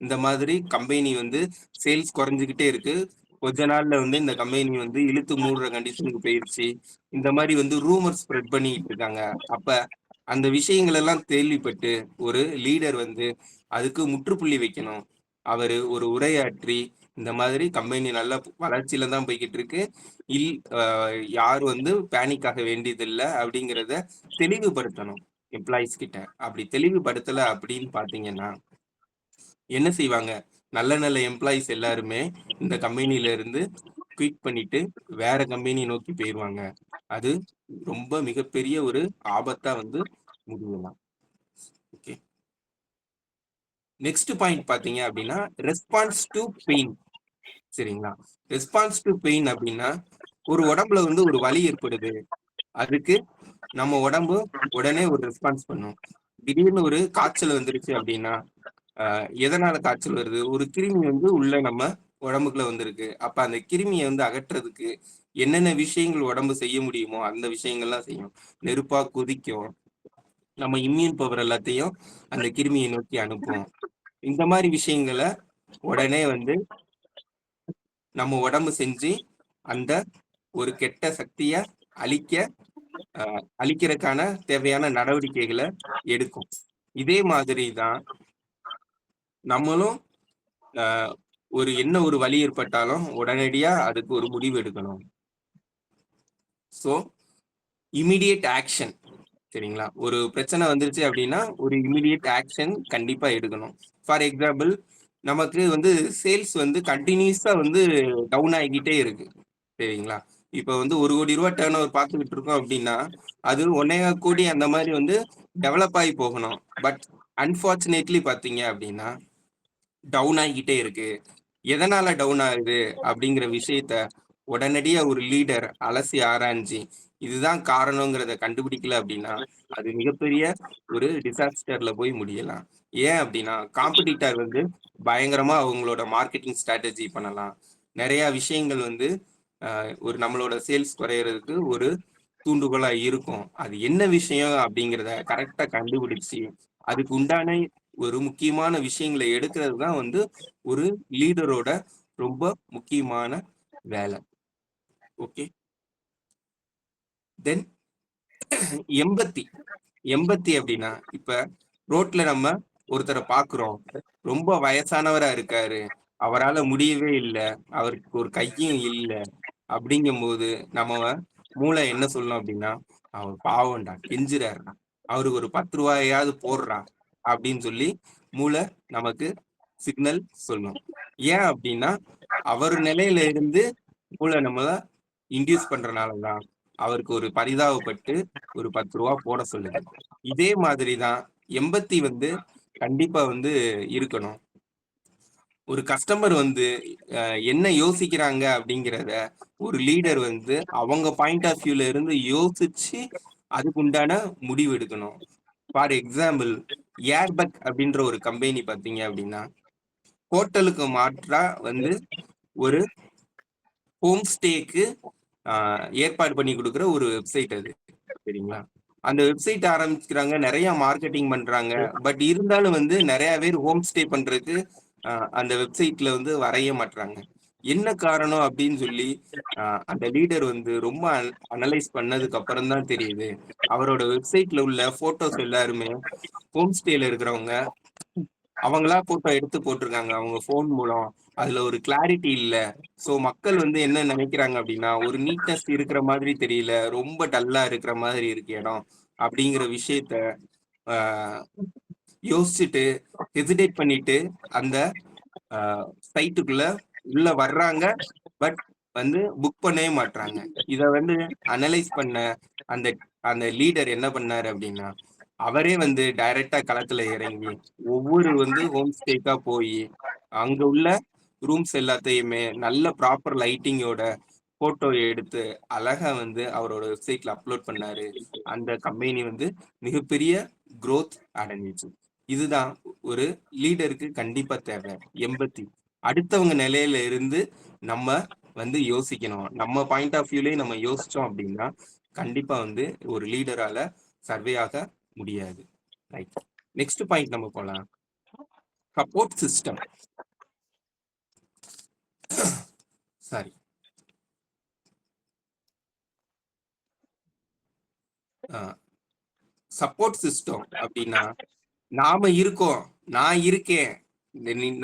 இந்த மாதிரி கம்பெனி வந்து சேல்ஸ் குறைஞ்சுகிட்டே இருக்கு. கொஞ்ச நாள்ல வந்து இந்த கம்பெனி வந்து இழுத்து மூடுற கண்டிஷனுக்கு போயிருச்சு. இந்த மாரி வந்து ரூமர் ஸ்ப்ரெட் பண்ணிக்கிட்டு இருக்காங்க. அப்ப அந்த விஷயங்கள் எல்லாம் கேள்விப்பட்டு ஒரு லீடர் வந்து அதுக்கு முற்றுப்புள்ளி வைக்கணும். அவரு ஒரு உரையாற்றி இந்த மாதிரி கம்பெனி நல்ல வளர்ச்சியில தான் போய்க்கிட்டு இருக்கு. இல் அ யாரும் வந்து பேனிக் ஆக வேண்டியதில்ல அப்படிங்கிறத தெளிவுபடுத்தணும் எம்ப்ளாயீஸ் கிட்ட. அப்படி தெளிவுபடுத்தல அப்படின்னு பார்த்தீங்கன்னா, என்ன செய்வாங்க? நல்ல நல்ல எம்ப்ளாயீஸ் எல்லாருமே இந்த கம்பெனில இருந்து குயிட் பண்ணிட்டு வேற கம்பெனி நோக்கி போயிருவாங்க. அது ரொம்ப மிகப்பெரிய ஒரு ஆபத்தா வந்து முடியலாம். ஓகே. நெக்ஸ்ட் பாயிண்ட் பார்த்தீங்க அப்படின்னா, ரெஸ்பான்ஸ் டூ பெயின். சரிங்களா? ரெஸ்பான்ஸ் டூ பெயின் அப்படின்னா, ஒரு உடம்புல வந்து ஒரு வலி ஏற்படுது. அதுக்கு நம்ம உடம்பு உடனே ஒரு ரெஸ்பான்ஸ் பண்ணும். திடீர்னு ஒரு காய்ச்சல் வந்துருச்சு அப்படின்னா, எதனால காய்ச்சல் வருது? ஒரு கிருமி வந்து உள்ள நம்ம உடம்புக்குள்ள வந்திருக்கு. அப்ப அந்த கிருமிய வந்து அகற்றதுக்கு என்னென்ன விஷயங்கள் உடம்பு செய்ய முடியுமோ, அந்த விஷயங்கள்லாம் செய்யும். நெருப்பா கொதிக்கும். நம்ம இம்யூன் பவர் எல்லாத்தையும் அந்த கிருமிய நோக்கி அனுப்பும். இந்த மாரி விஷயங்கள உடனே வந்து நம்ம உடம்பு செஞ்சு, அந்த ஒரு கெட்ட சக்திய அழிக்க அழிக்கிறதுக்கான தேவையான நடவடிக்கைகள எடுக்கும். இதே மாதிரி தான் நம்மளும் அ ஒரு வலி ஏற்பட்டாலும் உடனடியா அதுக்கு ஒரு முடிவு எடுக்கணும். So, immediate action. சரிங்களா? ஒரு பிரச்சனை வந்துருச்சு அப்படின்னா, ஒரு இமிடியேட் ஆக்ஷன் கண்டிப்பா எடுக்கணும். ஃபார் எக்ஸாம்பிள், நமக்கு வந்து சேல்ஸ் வந்து கன்டினியூஸா வந்து டவுன் ஆகிக்கிட்டே இருக்கு. சரிங்களா? இப்ப வந்து ரூ. 1,00,00,000 டர்ன் ஓவர் பார்த்துக்கிட்டு இருக்கோம் அப்படின்னா, அது 1,25,00,00,000 அந்த மாரி வந்து டெவலப் ஆகி போகணும். பட் அன்பார்ச்சுனேட்லி பார்த்தீங்க அப்படின்னா, டவுன் ஆகிக்கிட்டே இருக்கு. எதனால டவுன் ஆகுது அப்படிங்கிற விஷயத்த உடனடியா ஒரு லீடர் அலசி ஆராய்ஞ்சு, இதுதான் காரணங்கிறத கண்டுபிடிக்கல அப்படின்னா, அது மிகப்பெரிய ஒரு டிசாஸ்டர்ல போய் முடியலாம். ஏன் அப்படின்னா, காம்படிட்டர் வந்து பயங்கரமா அவங்களோட மார்க்கெட்டிங் ஸ்ட்ராட்டஜி பண்ணலாம். நெறைய விஷயங்கள் வந்து ஒரு நம்மளோட சேல்ஸ் குறையறதுக்கு ஒரு தூண்டுகோலா இருக்கும். அது என்ன விஷயம் அப்படிங்கிறத கரெக்ட்டா கண்டுபிடிச்சு, அதுக்கு உண்டான ஒரு முக்கியமான விஷயங்கள எடுக்கிறது தான் வந்து ஒரு லீடரோட ரொம்ப முக்கியமான வேலை. ஓகே. தென் எம்பத்தி. எம்பத்தி அப்படின்னா, இப்ப ரோட்ல நம்ம ஒருத்தர பார்க்குறோம். ரொம்ப வயசானவரா இருக்காரு. அவரால முடியவே இல்ல. அவருக்கு ஒரு கையும் இல்ல. அப்படிங்கும்போது நம்ம மூளை என்ன சொல்லும் அப்படின்னா, "அவர் பாவம்டா, கெஞ்சுறாருடா. அவருக்கு ஒரு ரூ. 10 போடுறா" அப்படின்னு சொல்லி மூளை நமக்கு சிக்னல் சொல்லும். ஏன் அப்படின்னா, அவர் நிலையில இருந்து மூளை நம்மள இன்டியூஸ் பண்றனால தான், அவருக்கு ஒரு பரிதாபப்பட்டு ஒரு ரூ. 10 போட சொல்லுது. இதே மாதிரி தான் எம்பத்தி வந்து கண்டிப்பா வந்து இருக்கணும். ஒரு கஸ்டமர் வந்து என்ன யோசிக்கிறாங்க அப்படிங்கிறத ஒரு லீடர் வந்து அவங்க பாயிண்ட் ஆஃப் வியூல இருந்து யோசிச்சு அதுக்கு உண்டான முடிவு எடுக்கணும். ஃபார் எக்ஸாம்பிள், ஏர்பக் அப்படின்ற ஒரு கம்பெனி பார்த்தீங்க அப்படின்னா, ஹோட்டலுக்கு மாற்றா வந்து ஒரு ஹோம் ஸ்டேக்கு ஏற்பாடு பண்ணி குடுக்குற ஒரு வெப்சைட் அது. சரிங்களா? அந்த வெப்சைட் ஆரம்பிச்சுக்கிறாங்க. நெறைய மார்க்கெட்டிங் பண்றாங்க. பட் இருந்தாலும் வந்து நெறைய பேர் ஹோம் ஸ்டே பண்றதுக்கு அந்த வெப்சைட்ல வந்து வரைய மாட்றாங்க. என்ன காரணம் அப்படின்னு சொல்லி அ அந்த லீடர் வந்து ரொம்ப அனலைஸ் பண்ணதுக்கு அப்புறம் தான் தெரியுது. அவரோட வெப்சைட்ல உள்ள ஃபோட்டோஸ் எல்லாருமே ஹோம் ஸ்டேல இருக்கிறவங்க அவங்களா ஃபோட்டோ எடுத்து போட்டிருக்காங்க. அவங்க ஃபோன் மூலம். அதுல ஒரு கிளாரிட்டி இல்ல. ஸோ மக்கள் வந்து என்ன நெனைக்கிறாங்க அப்டின்னா, ஒரு நீட்னஸ் இருக்கிற மாதிரி தெரியல. ரொம்ப டல்லா இருக்கிற மாதிரி இருக்கு இடம். அப்படிங்கிற விஷயத்த அ யோசிச்சுட்டு, ஹெசிடேட் பண்ணிட்டு அந்த அ சைட்டுக்குள்ள உள்ள வர்றாங்க. பட் வந்து புக் பண்ணவே மாட்றாங்க. இத வந்து அனலைஸ் பண்ண அந்த அந்த லீடர் என்ன பண்ணாரு அப்டின்னா, அவரே வந்து டைரக்ட்டா களத்துல இறங்கி, ஒவ்வொரு வந்து ஹோம் ஸ்டேக்கா போயி, அங்க உள்ள ரூம்ஸ் எல்லாத்தையுமே நல்ல ப்ராப்பர் லைட்டிங்கோட ஃபோட்டோ எடுத்து, அழகா வந்து அவரோட வெப்சைட்ல அப்லோட் பண்ணாரு. அந்த கம்பெனி வந்து மிகப்பெரிய குரோத் அடைஞ்சுச்சு. இதுதான் ஒரு லீடருக்கு கண்டிப்பா தேவை. எம்பத்தி. அடுத்தவங்க நிலையில இருந்து நம்ம வந்து யோசிக்கணும். நம்ம பாயிண்ட் ஆஃப் வியூலயே நம்ம யோசிச்சோம் அப்டின்னா, கண்டிப்பா வந்து ஒரு லீடரால சர்வே ஆக முடியாது. ரைட். நெக்ஸ்ட் பாயிண்ட் நம்ம போலாம். Support system. Sorry. Support system அப்படின்னா நாம இருக்கோம், நான் இருக்கேன்,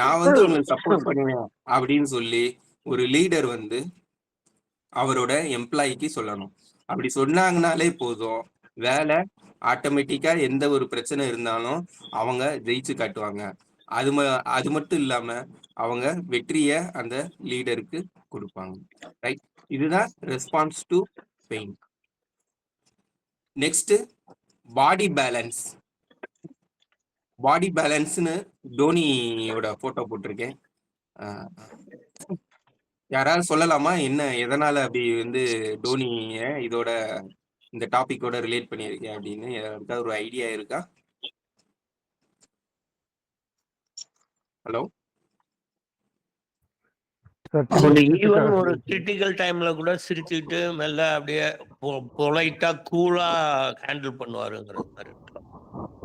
நான் வந்து உங்களுக்கு சப்போர்ட் பண்ணுவேன் அப்படின்னு சொல்லி ஒரு லீடர் வந்து அவரோட எம்ப்ளாய்க்கு சொல்லணும். அப்படி சொன்னாங்கனாலே போதும், வேலை ஆட்டோமேட்டிக்கா எந்த ஒரு பிரச்சனை இருந்தாலும் அவங்க ஜெயிச்சு காட்டுவாங்க. அது மட்டும் இல்லாம அவங்க வெற்றியை அந்த லீடருக்கு கொடுப்பாங்க. ரைட். இதுதான் response to pain. Next body balance. Body பேலன்ஸ்னு டோனியோட போட்டோ போட்டிருக்கேன். யாராவது சொல்லலாமா என்ன எதனால அப்படி வந்து டோனிய இதோட இந்த டாபிக்கோட ரிலேட் பண்ணியிருக்கேன் அப்படின்னு யாருக்காவது ஒரு ஐடியா இருக்கா? ஹலோ. ஈவன் ஒரு கிரிட்டிக்கல் டைம்ல கூட சிரிச்சுக்கிட்டு மெல்ல அப்படியே பொலைட்டா கூலா ஹேண்டில் பண்ணுவாருங்கிற மாதிரி.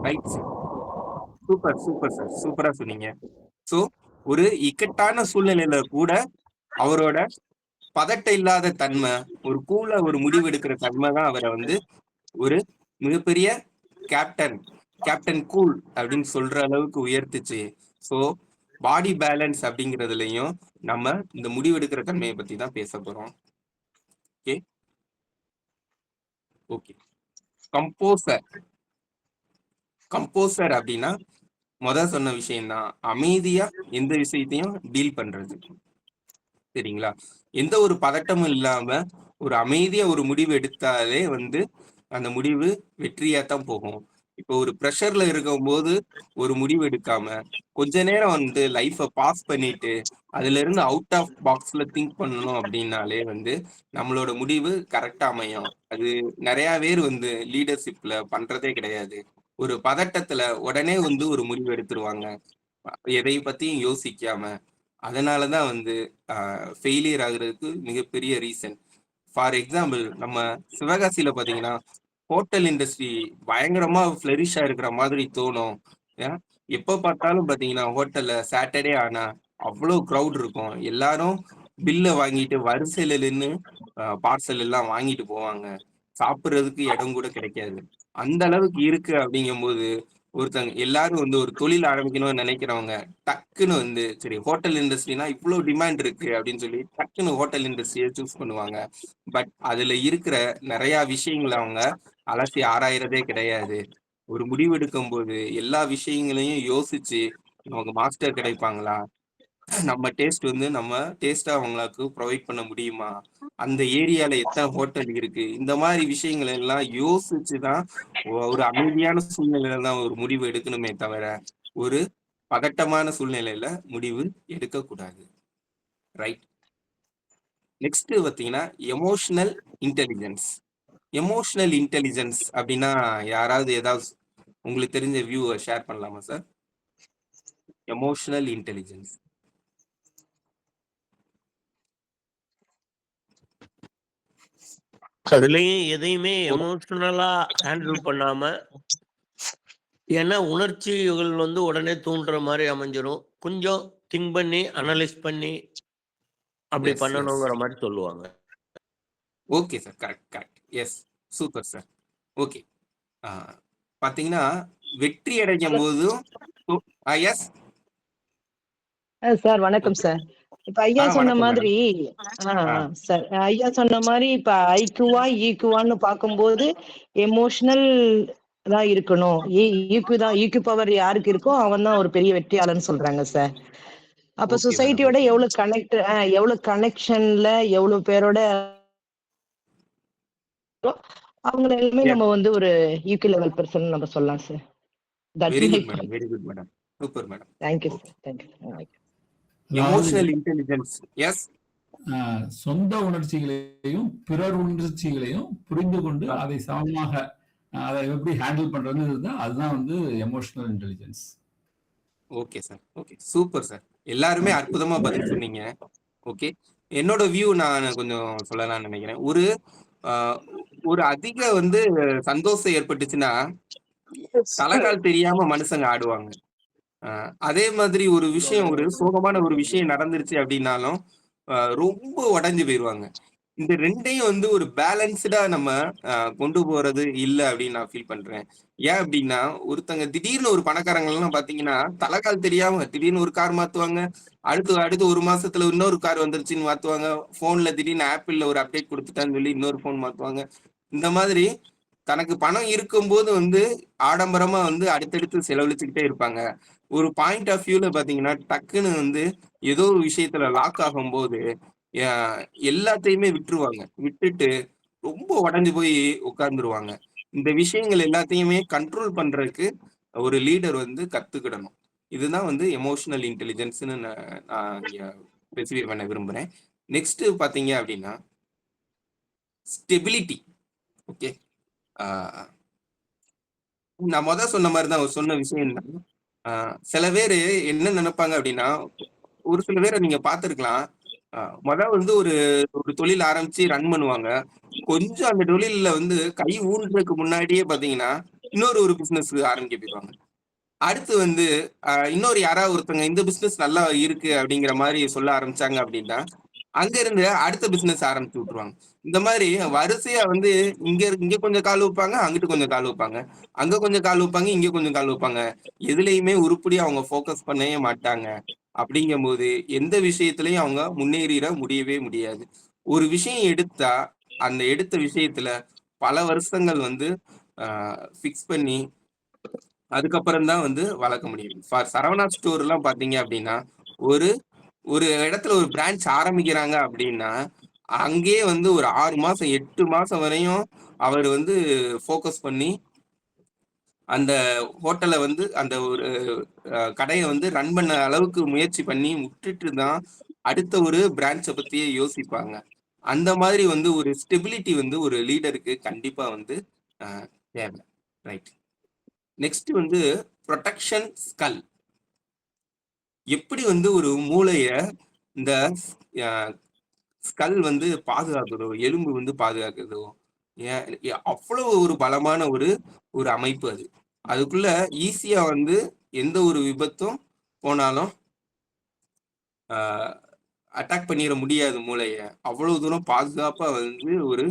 ரைட். சூப்பர் சூப்பர் சார், சூப்பரா சொன்னீங்க. ஸோ ஒரு இக்கட்டான சூழ்நிலையில கூட அவரோட பதட்ட இல்லாத தன்மை, ஒரு கூல ஒரு முடிவு எடுக்கிற தன்மை தான் அவரை வந்து ஒரு மிகப்பெரிய கேப்டன் கூல் அப்படின்னு சொல்ற அளவுக்கு உயர்த்துச்சு. ஸோ பாடி பேலன்ஸ் அப்படிங்கிறதுலையும் நம்ம இந்த முடிவெடுக்கிற தன்மையை பத்தி தான் பேச போறோம். Okay okay. கம்போசர் அப்படின்னா சொன்ன விஷயம்தான், அமைதியா எந்த விஷயத்தையும் டீல் பண்றது. சரிங்களா? எந்த ஒரு பதட்டமும் இல்லாம ஒரு அமைதியா ஒரு முடிவு எடுத்தாலே வந்து அந்த முடிவு வெற்றியா தான் போகும். இப்போ ஒரு ப்ரெஷர்ல இருக்கும்போது ஒரு முடிவு எடுக்காம கொஞ்ச நேரம் வந்து லைஃபை பாஸ் பண்ணிட்டு அதுல இருந்து அவுட் ஆஃப் பாக்ஸ்ல திங்க் பண்ணணும் அப்படின்னாலே வந்து நம்மளோட முடிவு கரெக்டா அமையும். அது நிறைய பேர் வந்து லீடர்ஷிப்ல பண்றதே கிடையாது. ஒரு பதட்டத்துல உடனே வந்து ஒரு முடிவு எடுத்துருவாங்க, எதை பத்தியும் யோசிக்காம. அதனாலதான் வந்து ஃபெயிலியர் ஆகுறதுக்கு மிகப்பெரிய ரீசன். ஃபார் எக்ஸாம்பிள், நம்ம சிவகாசியில பாத்தீங்கன்னா ஹோட்டல் இண்டஸ்ட்ரி பயங்கரமா ஃபிளரிஷா இருக்கிற மாதிரி தோணும். எப்ப பார்த்தாலும் பாத்தீங்கன்னா ஹோட்டல்ல சாட்டர்டே ஆனா அவ்வளவு க்ரௌட் இருக்கும். எல்லாரும் பில்ல வாங்கிட்டு வரிசையில நின்று பார்சல் எல்லாம் வாங்கிட்டு போவாங்க. சாப்பிடுறதுக்கு இடம் கூட கிடைக்காது. அந்த அளவுக்கு இருக்கு. அப்படிங்கும்போது ஒருத்தங்க எல்லாரும் வந்து ஒரு தொழில் ஆரம்பிக்கணும்னு நினைக்கிறவங்க டக்குன்னு வந்து சரி ஹோட்டல் இண்டஸ்ட்ரினா இவ்வளவு டிமாண்ட் இருக்கு அப்படின்னு சொல்லி டக்குன்னு ஹோட்டல் இண்டஸ்ட்ரியை சூஸ் பண்ணுவாங்க. பட் அதுல இருக்கிற நிறைய விஷயங்களை அவங்க அலசி ஆராயறதே கிடையாது. ஒரு முடிவு எடுக்கும் போது எல்லா விஷயங்களையும் யோசிச்சு நமக்கு மாஸ்டர் கிடைப்பாங்களா, நம்ம டேஸ்ட் வந்து நம்ம டேஸ்டா அவங்களுக்கு ப்ரொவைட் பண்ண முடியுமா, அந்த ஏரியால எத்தனை ஹோட்டல் இருக்கு, இந்த மாதிரி விஷயங்கள் எல்லாம் யோசிச்சுதான் ஒரு அமைதியான சூழ்நிலையில தான் ஒரு முடிவு எடுக்கணுமே தவிர ஒரு பதட்டமான சூழ்நிலையில முடிவு எடுக்க கூடாது. ரைட். நெக்ஸ்ட் பாத்தீங்கன்னா எமோஷனல் இன்டெலிஜென்ஸ். எமோஷனல் இன்டெலிஜென்ஸ் அப்படின்னா யாராவது ஏதாவது உங்களுக்கு தெரிஞ்ச வியூவை ஷேர் பண்ணலாமா சார்? Emotional intelligence. அதுலயும் எதையுமே எமோஷனலா ஹேண்டில் பண்ணாம, ஏன்னா உணர்ச்சிகள் வந்து உடனே தூண்டுற மாதிரி அமைஞ்சிரும். கொஞ்சம் திங்க் பண்ணி அனலைஸ் பண்ணி அப்படி பண்ணணுங்கிற மாதிரி சொல்லுவாங்க. Okay sir, correct. Yes, super sir. Okay. பாத்தீங்கன்னா வெற்றி அடையும் போதும் எஸ் சார் வணக்கம் சார். இப்ப ஐயா சொன்ன மாதிரி சார் ஐயா சொன்ன மாதிரி இப்ப ஐக்குவா ஈக்குவான்னு பார்க்கும்போது எமோஷனல் தான் இருக்கணும். ஈக்கு பவர் யாருக்கு இருக்கோ அவன் தான் ஒரு பெரிய வெற்றியாளர்னு சொல்றாங்க சார். அப்ப சொசைட்டியோட எவ்வளவு கனெக்ஷன்ல எவ்வளவு பேரோட அவங்க எல்லாமே நம்ம வந்து ஒரு ஈக்குவல் லெவல் பர்சன் நம்ம சொல்லலாம் sir. Very good madam, very good madam, super madam. Thank you sir, thank you. Emotional intelligence. Yes. சொந்த உணர்ச்சிகளையும் பிறர் உணர்ச்சிகளையும் புரிந்து கொண்டு அதை சமமாக அதை எப்படி ஹேண்டில் பண்றதுன்னு அதுதான் வந்து emotional intelligence. Okay sir, okay, super sir. எல்லாருமே அற்புதமா பதில் சொன்னீங்க. ஓகே, என்னோட வியூ நான் கொஞ்சம் சொல்லலாம்னு நினைக்கிறேன். ஒரு அதிக வந்து சந்தோஷம் ஏற்பட்டுச்சுன்னா தலைகால் தெரியாம மனுஷங்க ஆடுவாங்க. அதே மாதிரி ஒரு விஷயம், ஒரு சோகமான ஒரு விஷயம் நடந்துருச்சு அப்படின்னாலும் ரொம்ப உடைஞ்சு போயிருவாங்க. இந்த 2யும் வந்து ஒரு பேலன்ஸ்டா நம்ம கொண்டு போறது இல்ல அப்படின்னு நான் ஃபீல் பண்றேன். ஏன் அப்படின்னா, ஒருத்தங்க திடீர்னு ஒரு பணக்காரங்கலாம் பாத்தீங்கன்னா, தலைகால் தெரியாம திடீர்னு ஒரு கார் மாத்துவாங்க. அடுத்து அடுத்து 1 மாசத்துல இன்னொரு கார் வந்துருச்சுன்னு மாத்துவாங்க. ஃபோன்ல திடீர்னு ஆப்பிள்ல ஒரு அப்டேட் குடுத்துட்டான்னு சொல்லி இன்னொரு ஃபோன் மாத்துவாங்க. இந்த மாதிரி தனக்கு பணம் இருக்கும்போது வந்து ஆடம்பரமா வந்து அடுத்தடுத்து செலவழிச்சுக்கிட்டே இருப்பாங்க. ஒரு பாயிண்ட் ஆஃப் வியூல பாத்தீங்கன்னா, டக்குன்னு வந்து ஏதோ ஒரு விஷயத்துல லாக் ஆகும்போது, அ எல்லாத்தையுமே விட்டுருவாங்க. விட்டுட்டு ரொம்ப உடைஞ்சு போய் உட்கார்ந்துருவாங்க. இந்த விஷயங்கள் எல்லாத்தையுமே கண்ட்ரோல் பண்றதுக்கு ஒரு லீடர் வந்து கத்துக்கிடணும். இதுதான் வந்து எமோஷனல் இன்டெலிஜென்ஸ்ன்னு நான் இங்க ஸ்பெசிஃபை பண்ண விரும்புறேன். நெக்ஸ்ட் பாத்தீங்க அப்படின்னா, ஸ்டெபிலிட்டி. ஓகே. ஆ நான் சொன்ன மாரி தான் சொன்ன விஷயம் தான். சில பேரு என்ன நினைப்பாங்க அப்படின்னா, ஒரு சில பேரை நீங்க பார்த்திருக்கலாம். வந்து ஒரு ஒரு தொழில் ஆரம்பிச்சு ரன் பண்ணுவாங்க. கொஞ்சம் அந்த தொழில்ல வந்து கை ஊன்றதுக்கு முன்னாடியே பார்த்தீங்கன்னா, இன்னொரு ஒரு பிசினஸ் ஆரம்பிக்க போயிருவாங்க. அடுத்து வந்து இன்னொரு யாராவது ஒருத்தங்க இந்த பிசினஸ் நல்லா இருக்கு அப்படிங்கிற மாரி சொல்ல ஆரம்பிச்சாங்க அப்படின்னா, அங்க இருந்து அடுத்த பிசினஸ் ஆரம்பிச்சு விட்டுருவாங்க. இந்த மாரி வரிசையா வந்து இங்க கொஞ்சம் கால் வைப்பாங்க, அங்கிட்டு கொஞ்சம் கால் வைப்பாங்க. அங்க கொஞ்சம் கால் வைப்பாங்க, இங்க கொஞ்சம் கால் வைப்பாங்க. எதுலயுமே உருப்படியா அவங்க ஃபோக்கஸ் பண்ணவே மாட்டாங்க. அப்படிங்கும்போது எந்த விஷயத்திலயும் அவங்க முன்னேறிற முடியவே முடியாது. ஒரு விஷயம் எடுத்தா, அந்த எடுத்த விஷயத்துல பல வருஷங்கள் வந்து அ ஃபிக்ஸ் பண்ணி அதுக்கப்புறம் தான் வந்து வளர்க்க முடியும். ஃபார் சரவணா ஸ்டோர்லாம் பார்த்தீங்க அப்படின்னா, ஒரு ஒரு இடத்துல ஒரு பிரான்ச் ஆரம்பிக்கிறாங்க அப்படின்னா, அங்கேயே வந்து ஒரு 6 மாசம், 8 மாசம் வரையும் அவர் வந்து ஃபோக்கஸ் பண்ணி, அந்த ஹோட்டல வந்து அந்த ஒரு கடைய வந்து ரன் பண்ண அளவுக்கு முயற்சி பண்ணி விட்டுட்டு தான், அடுத்த ஒரு பிரான்ச்ச பத்தியே யோசிப்பாங்க. அந்த மாதிரி வந்து ஒரு ஸ்டெபிலிட்டி வந்து ஒரு லீடருக்கு கண்டிப்பா வந்து அ தேவை. ரைட். நெக்ஸ்ட் வந்து புரொடெக்ஷன் ஸ்கல். எப்படி வந்து ஒரு மூளைய இந்த அ ஸ்கல் வந்து பாதுகாக்குதோ, எலும்பு வந்து பாதுகாக்குதோ, ஏன் அவ்வளவு ஒரு பலமான ஒரு ஒரு அமைப்பு அது. அதுக்குள்ள ஈஸியா வந்து எந்த ஒரு விபத்தும் போனாலும் அ அட்டாக் பண்ணிற முடியாது மூளைய. அவ்வளவு தூரம் பாதுகாப்பா வந்து ஒரு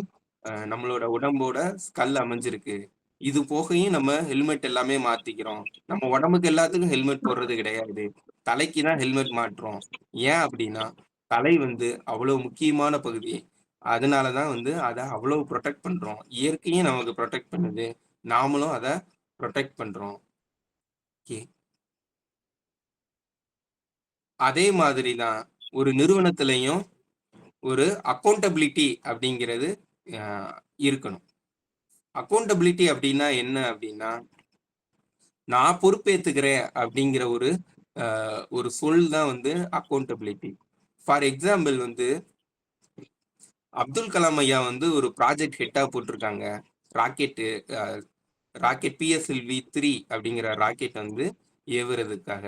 நம்மளோட உடம்போட ஸ்கல் அமைஞ்சிருக்கு. இது போகையும் நம்ம ஹெல்மெட் எல்லாமே மாத்திக்கிறோம். நம்ம உடம்புக்கு எல்லாத்துக்கும் ஹெல்மெட் போடுறது கிடையாது. தலைக்கு தான் ஹெல்மெட் மாட்றோம். ஏன் அப்படின்னா, தலை வந்து அவ்வளவு முக்கியமான பகுதி. அதனால தான் வந்து அத அவ்வளவு புரொடெக்ட் பண்றோம். இயற்கையும் நமக்கு புரொடெக்ட் பண்ணுது. நாமளும் அத புரொடெக்ட் பண்றோம். ஓகே. அதே மாதிரி தான் ஒரு நிறுவனத்திலயும் ஒரு அக்கவுண்டபிலிட்டி அப்படிங்கிறது அ இருக்கணும். அக்கவுண்டபிலிட்டி அப்படின்னா என்ன அப்படின்னா, நான் பொறுப்பேத்துக்கிறேன் அப்படிங்கிற ஒரு ஒரு சொல் தான் வந்து அக்கவுண்டபிலிட்டி. ஃபார் எக்ஸாம்பிள் வந்து அப்துல் கலாம் ஐயா வந்து ஒரு ப்ராஜெக்ட் ஹெட்டா போட்டிருக்காங்க. ராக்கெட்டு அ ராக்கெட் PSLV-3 அப்படிங்கிற ராக்கெட் வந்து ஏவுறதுக்காக.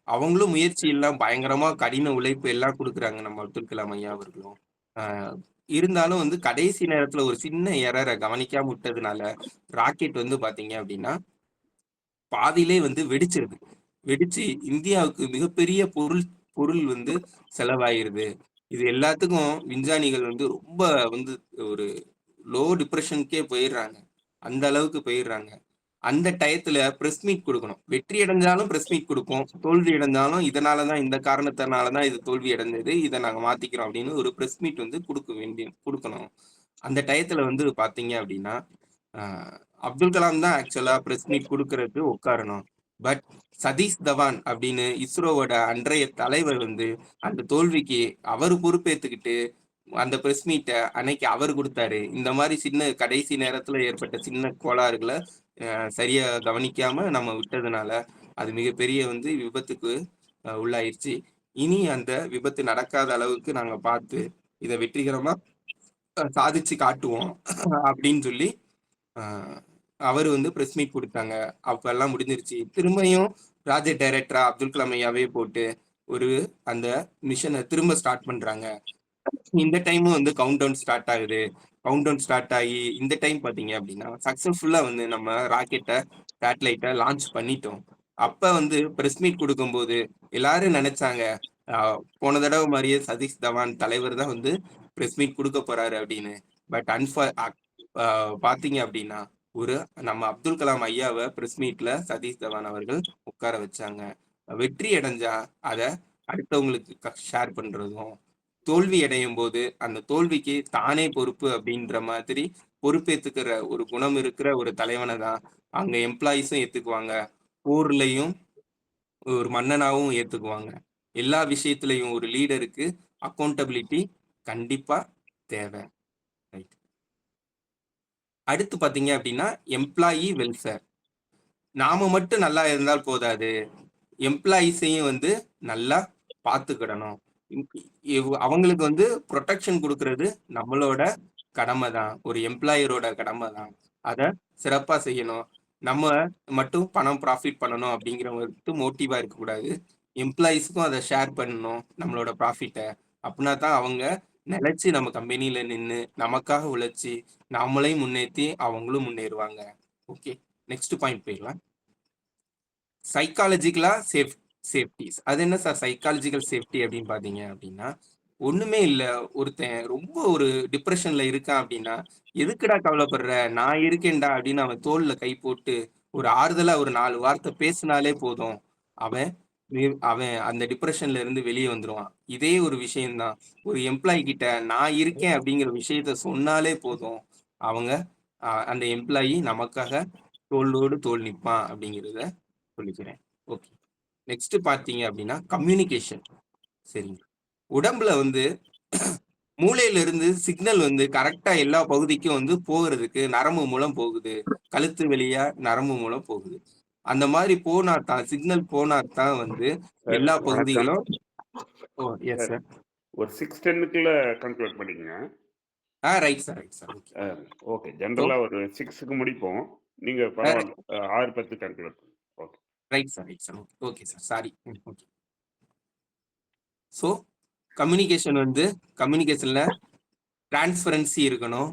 அவங்களும் முயற்சி எல்லாம் பயங்கரமா கடின உழைப்பு எல்லாம் குடுக்குறாங்க நம்ம அப்துல் கலாம் ஐயா அவர்களும். அ இருந்தாலும் வந்து கடைசி நேரத்துல ஒரு சின்ன எரர கவனிக்காம விட்டதுனால, ராக்கெட் வந்து பார்த்தீங்க அப்படின்னா பாதியிலே வந்து வெடிச்சிருது. வெடிச்சு இந்தியாவுக்கு மிகப்பெரிய பொருள் பொருள் வந்து செலவாயிருது. இது எல்லாத்துக்கும் விஞ்ஞானிகள் வந்து ரொம்ப வந்து ஒரு லோ டிப்ரஷனுக்கே போயிர்றாங்க. அந்த அளவுக்கு போயிர்றாங்க. அந்த டயத்துல பிரஸ் மீட் குடுக்கணும். வெற்றி அடைஞ்சாலும் பிரஸ் மீட் குடுப்போம். தோல்வி அடைஞ்சாலும் இதனால தான் இந்த காரணத்தினால தான் இது தோல்வி அடைஞ்சது. இத நாங்க மாத்திக்கிறோம் அப்படின்னு ஒரு பிரஸ் மீட் வந்து குடுக்கணும். அந்த டயத்துல வந்து பார்த்தீங்க அப்படின்னா, அ அப்துல் கலாம் தான் ஆக்சுவலா பிரஸ் மீட் குடுக்கறதுக்கு உட்காரணும். பட் சதீஷ் தவான் அப்படின்னு இஸ்ரோவோட அன்றைய தலைவர் வந்து அந்த தோல்விக்கு அவரு பொறுப்பேத்துக்கிட்டு, அந்த பிரஸ் மீட்ட அன்னைக்கு அவரு குடுத்தாரு. இந்த மாரி சின்ன கடைசி நேரத்துல ஏற்பட்ட சின்ன கோளாறுகள சரியா கவனிக்காம நம்ம விட்டதுனால, அது மிகப்பெரிய வந்து விபத்துக்கு உள்ளாயிருச்சு. இனி அந்த விபத்து நடக்காத அளவுக்கு நாங்க பார்த்து, இத வெற்றிகரமா சாதிச்சு காட்டுவோம் அப்படின்னு சொல்லி அ அவரு வந்து பிரஸ் மீட் குடுத்தாங்க. அப்பல்லாம் முடிஞ்சிருச்சு. திரும்பியும் ப்ராஜெக்ட் டைரக்டரா அப்துல் கலாம் ஐயாவே போட்டு, ஒரு அந்த மிஷன திரும்ப ஸ்டார்ட் பண்றாங்க. இந்த டைமும் வந்து கவுண்ட் டவுன் ஸ்டார்ட் ஆகுது. கவுண்டவுன் ஸ்டார்ட் ஆகி இந்த டைம் பார்த்தீங்க அப்படின்னா சக்ஸஸ்ஃபுல்லாக வந்து நம்ம ராக்கெட்டை சேட்டலைட்டை லான்ச் பண்ணிட்டோம். அப்போ வந்து ப்ரெஸ் மீட் கொடுக்கும்போது எல்லாரும் நினைச்சாங்க போன தடவை மாதிரியே சதீஷ் தவான் தலைவர் தான் வந்து ப்ரெஸ் மீட் கொடுக்க போறாரு அப்படின்னு. பட் பார்த்தீங்க அப்படின்னா ஒரு நம்ம அப்துல் கலாம் ஐயாவை ப்ரெஸ் மீட்ல சதீஷ் தவான் அவர்கள் உட்கார வச்சாங்க. வெற்றி அடைஞ்சா அதை அடுத்தவங்களுக்கு ஷேர் பண்றதும், தோல்வி அடையும் போது அந்த தோல்விக்கு தானே பொறுப்பு அப்படின்ற மாதிரி பொறுப்பேத்துக்கிற ஒரு குணம் இருக்கிற ஒரு தலைவனை தான் அங்க எம்ப்ளாயிஸும் ஏத்துக்குவாங்க, போர்லயும் ஒரு மன்னனாவும் ஏத்துக்குவாங்க. எல்லா விஷயத்திலையும் ஒரு லீடருக்கு அக்கௌண்டபிலிட்டி கண்டிப்பா தேவை. ரைட். அடுத்து பாத்தீங்க அப்படின்னா எம்ப்ளாயி வெல்ஃபேர். நாம மட்டும் நல்லா இருந்தால் போதாது, எம்ப்ளாயிஸையும் வந்து நல்லா பார்த்துக்கிடணும். அவங்களுக்கு வந்து ப்ரொடெக்ஷன் கொடுக்கறது நம்மளோட கடமை தான், ஒரு எம்ப்ளாயரோட கடமை தான். அதை சிறப்பா செய்யணும். நம்ம மட்டும் பணம் ப்ராஃபிட் பண்ணணும் அப்படிங்கிறவங்களுக்கு மோட்டிவா இருக்கக்கூடாது. எம்ப்ளாயிஸ்க்கும் அதை ஷேர் பண்ணணும் நம்மளோட ப்ராஃபிட்டை. அப்படின்னா தான் அவங்க நிலைச்சு நம்ம கம்பெனியில நின்று நமக்காக உழைச்சி நம்மளையும் முன்னேற்றி அவங்களும் முன்னேறுவாங்க. ஓகே, நெக்ஸ்ட் பாயிண்ட் போயிடலாம். சைக்காலஜிக்கலா சேஃப்டிஸ். அது என்ன சார் சைக்காலஜிக்கல் சேஃப்டி அப்படின்னு பாத்தீங்க அப்படின்னா, ஒண்ணுமே இல்ல, ஒருத்தன் ரொம்ப ஒரு டிப்ரெஷன்ல இருக்கான் அப்படின்னா, எதுக்குடா கவலைப்படுற, நான் இருக்கேன்டா அப்படின்னு அவன் தோல்ல கை போட்டு ஒரு ஆறுதலா ஒரு 4 வார்த்தை பேசினாலே போதும், அவன் அவன் அந்த டிப்ரெஷன்ல இருந்து வெளியே வந்துருவான். இதே ஒரு விஷயம்தான் ஒரு எம்ப்ளாயி கிட்ட நான் இருக்கேன் அப்படிங்கிற விஷயத்த சொன்னாலே போதும், அவங்க அந்த எம்ப்ளாயி நமக்காக தோளோடு தோள் நிற்பான் அப்படிங்கிறத சொல்லிக்கிறேன். ஓகே, நெக்ஸ்ட் பார்த்தீங்க அப்படின்னா கம்யூனிகேஷன். சரிங்க, உடம்புல வந்து மூளையில இருந்து சிக்னல் வந்து கரெக்டா எல்லா பகுதிக்கும் வந்து போகிறதுக்கு நரம்பு மூலம் போகுது, கழுத்து வழியா நரம்பு மூலம் போகுது. அந்த மாதிரி போனா தான் சிக்னல் போனா தான் வந்து எல்லா பகுதிகளும். Oh yes sir. ஒரு 6:10க்குள்ள கன்க்ளூட் பண்ணிக்கங்க. Right sir, right sir. Okay, ஜெனரலா ஒரு 6க்கு முடிப்போம். நீங்க பரவாயில்ல 6:10 conclude. Okay, right sir, right sir. Okay sir, sorry. Okay, so communication வந்து கம்யூனிகேஷன்ல டிரான்ஸ்பரன்சி இருக்கணும்,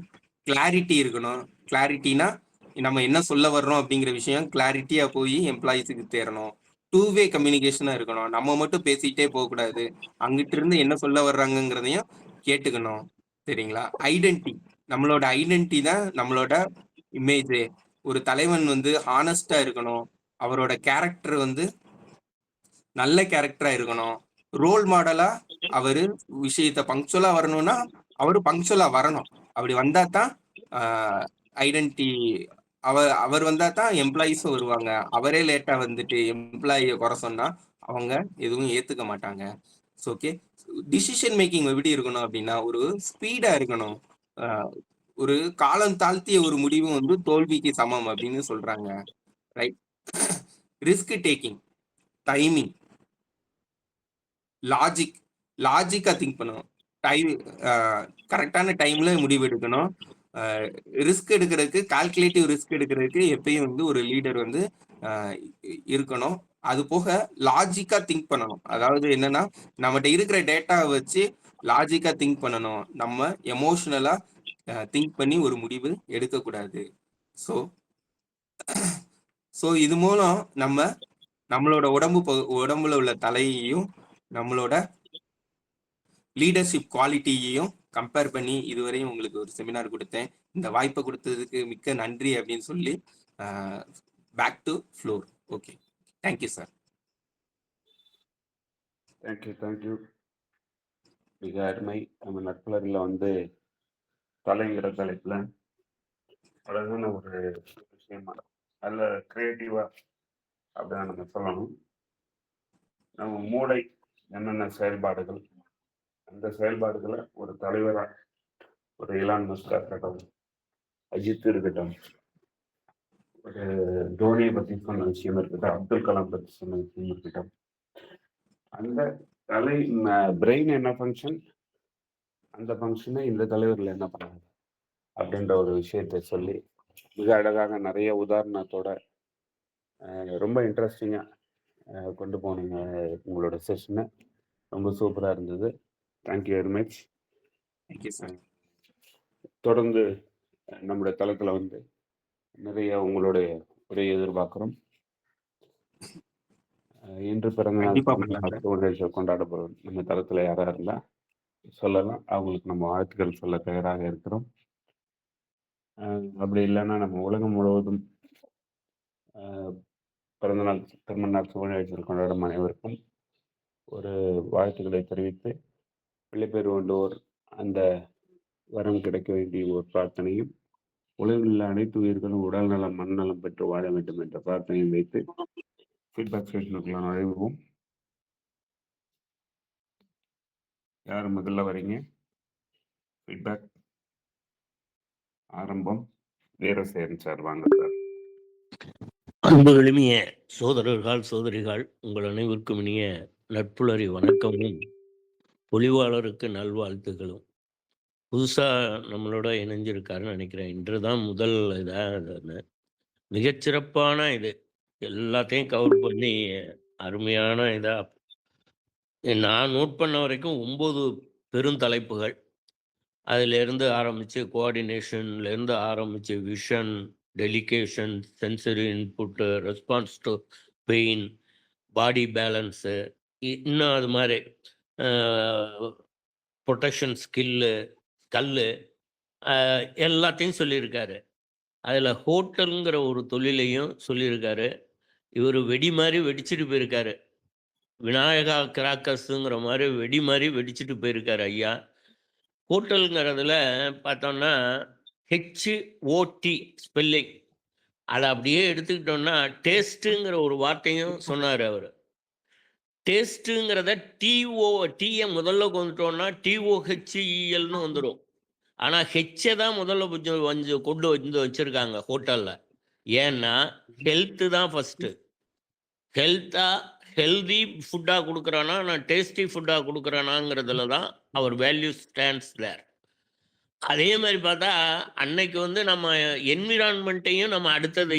கிளாரிட்டி இருக்கணும். கிளாரிட்டினா நம்ம என்ன சொல்ல வர்றோம் அப்படிங்கிற விஷயம் கிளாரிட்டியா போய் எம்ப்ளாயிஸுக்கு தேரணும். 2-வே கம்யூனிகேஷனா இருக்கணும். நம்ம மட்டும் பேசிட்டே போகக்கூடாது, அங்கிட்ட இருந்து என்ன சொல்ல வர்றாங்கிறதையும் கேட்டுக்கணும். சரிங்களா? ஐடென்டிட்டி, நம்மளோட ஐடென்டிட்டி தான் நம்மளோட இமேஜ். ஒரு தலைவன் வந்து ஹானஸ்டா இருக்கணும், அவரோட கேரக்டர் வந்து நல்ல கேரக்டரா இருக்கணும், ரோல் மாடலா அவரு விஷயத்த பங்க்சுவலா வரணும்னா அவரு பங்க்சுவலா வரணும். அப்படி வந்தா தான் ஐடென்டிட்டி, அவர் வந்தா தான் எம்ப்ளாயிஸும் வருவாங்க. அவரே லேட்டா வந்துட்டு எம்ப்ளாயியை குறை சொன்னா அவங்க எதுவும் ஏத்துக்க மாட்டாங்க. ஓகே, டிசிஷன் மேக்கிங் எப்படி இருக்கணும் அப்படின்னா ஒரு ஸ்பீடா இருக்கணும். ஒரு காலம் தாழ்த்திய ஒரு முடிவும் வந்து தோல்விக்கு சமம் அப்படின்னு சொல்றாங்க. ரைட். ரிஸ்க் டேக்கிங், டைமிங், லாஜிக்கா திங்க் பண்ணணும். டைம் கரெக்டான டைம்ல முடிவு எடுக்கணும். ரிஸ்க் எடுக்கிறதுக்கு, கால்குலேட்டிவ் ரிஸ்க் எடுக்கிறதுக்கு எப்பயும் வந்து ஒரு லீடர் வந்து இருக்கணும். அது போக லாஜிக்கா திங்க் பண்ணணும். அதாவது என்னன்னா நம்மகிட்ட இருக்கிற டேட்டாவை வச்சு லாஜிக்கா திங்க் பண்ணணும். நம்ம எமோஷனலா திங்க் பண்ணி ஒரு முடிவு எடுக்கக்கூடாது. ஸோ இது மூலம் நம்மளோட உடம்புல உள்ள தலையையும் நம்மளோட லீடர்ஷிப் குவாலிட்டியையும் கம்பேர் பண்ணி இதுவரையும் உங்களுக்கு ஒரு செமினார் கொடுத்தேன். இந்த வாய்ப்பை கொடுத்ததுக்கு மிக்க நன்றி அப்படின்னு சொல்லி back to floor. Okay, thank you sir. Thank you. மிக அருமை. நம்ம நட்புலரில் வந்து தலைங்கிற தலைப்புல அழகான ஒரு விஷயமா நல்ல கிரியேட்டிவா அப்படிதான் நம்ம சொல்லணும். நம்ம மூளை என்னென்ன செயல்பாடுகள், அந்த செயல்பாடுகளை ஒரு தலைவரா ஒரு இலான் மஸ்கா இருக்கட்டும், அஜித் இருக்கட்டும், ஒரு தோனியை பத்தி சொன்ன விஷயம் இருக்கட்டும், அப்துல் கலாம் பத்தி சொன்ன விஷயம் இருக்கட்டும், அந்த பிரெயின் என்ன ஃபங்க்ஷன், அந்த ஃபங்க்ஷனை இந்த தலைவர்கள் என்ன பண்ணாங்க அப்படின்ற ஒரு விஷயத்தை சொல்லி மிக அழகாக நிறைய உதாரணத்தோட ரொம்ப இன்ட்ரெஸ்டிங்கா கொண்டு போனீங்க. உங்களோட செஷனை ரொம்ப சூப்பரா இருந்தது. Thank you very much. Thank you sir. தொடர்ந்து நம்முடைய தளத்துல வந்து நிறைய உங்களுடைய உரையை எதிர்பார்க்கிறோம். இன்று பிறந்த நாள் கண்டிப்பா பண்ணலாம் சார். நிகழ்ச்சியை கொண்டாடப்படும் நம்ம தளத்துல யாரா இருந்தா சொல்லலாம். அவங்களுக்கு நம்ம வாழ்த்துக்கள் சொல்ல தயாராக இருக்கிறோம். அப்படி இல்லைன்னா நம்ம உலகம் முழுவதும் பிறந்தநாள் திருமண நாள் சுப நிகழ்ச்சிகள் கொண்டாடும் அனைவருக்கும் ஒரு வாழ்த்துக்களை தெரிவித்து பிள்ளைப்பேர் கொண்டோர் அந்த வரம் கிடைக்க வேண்டிய ஒரு பிரார்த்தனையும், உலகில் உள்ள அனைத்து உயிர்களும் உடல் நலம் மனநலம் பெற்று வாழ வேண்டும் என்ற பிரார்த்தனையும் வைத்து ஃபீட்பேக் செஷனுக்குள்ள நுழைவோம். யார் முதல்ல வரீங்க? ஃபீட்பேக் ஆரம்பம். வீரசேகரன் சார் வாங்க சார். அன்பு எளிமைய சோதரர்கள் சோதரிகள் உங்கள் அனைவருக்கும் இனிய நட்புலரி வணக்கமும் பொலிவாளருக்கு நல்வாழ்த்துக்களும். புதுசா நம்மளோட இணைஞ்சிருக்காருன்னு நினைக்கிறேன். இன்றுதான் முதல் இதாக மிகச்சிறப்பான இது எல்லாத்தையும் கவர் பண்ணி அருமையான இதா நான் நோட் பண்ண வரைக்கும் 9 பெருந்தலைப்புகள். அதிலிருந்து ஆரம்பித்து கோஆர்டினேஷன்லேருந்து ஆரம்பித்து vision, delegation, sensory input, response to pain, body balance, இன்னும் அது மாதிரி ப்ரொடெக்ஷன் ஸ்கில்லு எல்லாத்தையும் சொல்லியிருக்காரு. அதில் ஹோட்டலுங்கிற ஒரு தொழிலையும் சொல்லியிருக்காரு. இவர் வெடி மாதிரி வெடிச்சிட்டு போயிருக்காரு. விநாயகா கிராக்கர்ஸுங்கிற மாதிரி வெடி மாதிரி வெடிச்சிட்டு போயிருக்காரு ஐயா. ஹோட்டலுங்கிறதுல பார்த்தோம்னா HOT ஸ்பெல்லிங் அதை அப்படியே எடுத்துக்கிட்டோம்னா டேஸ்ட்டுங்கிற ஒரு வார்த்தையும் சொன்னார் அவர். டேஸ்ட்டுங்கிறத டீயை முதல்ல கொண்டுட்டோம்னா TOHELன்னு வந்துடும். ஆனால் ஹெச்சை தான் முதல்ல கொஞ்சம் கொண்டு வந்து வச்சுருக்காங்க ஹோட்டலில். ஏன்னா ஹெல்த்து தான் ஃபஸ்ட்டு. ஹெல்தி ஃபுட்டாக கொடுக்குறானா நான் டேஸ்டி ஃபுட்டாக கொடுக்குறானாங்கிறதுல தான் அவர் வேல்யூ ஸ்டாண்ட்ஸ் தேர். அதே மாதிரி பார்த்தா அன்னைக்கு வந்து நம்ம என்விரான்மெண்ட்டையும் நம்ம அடுத்தது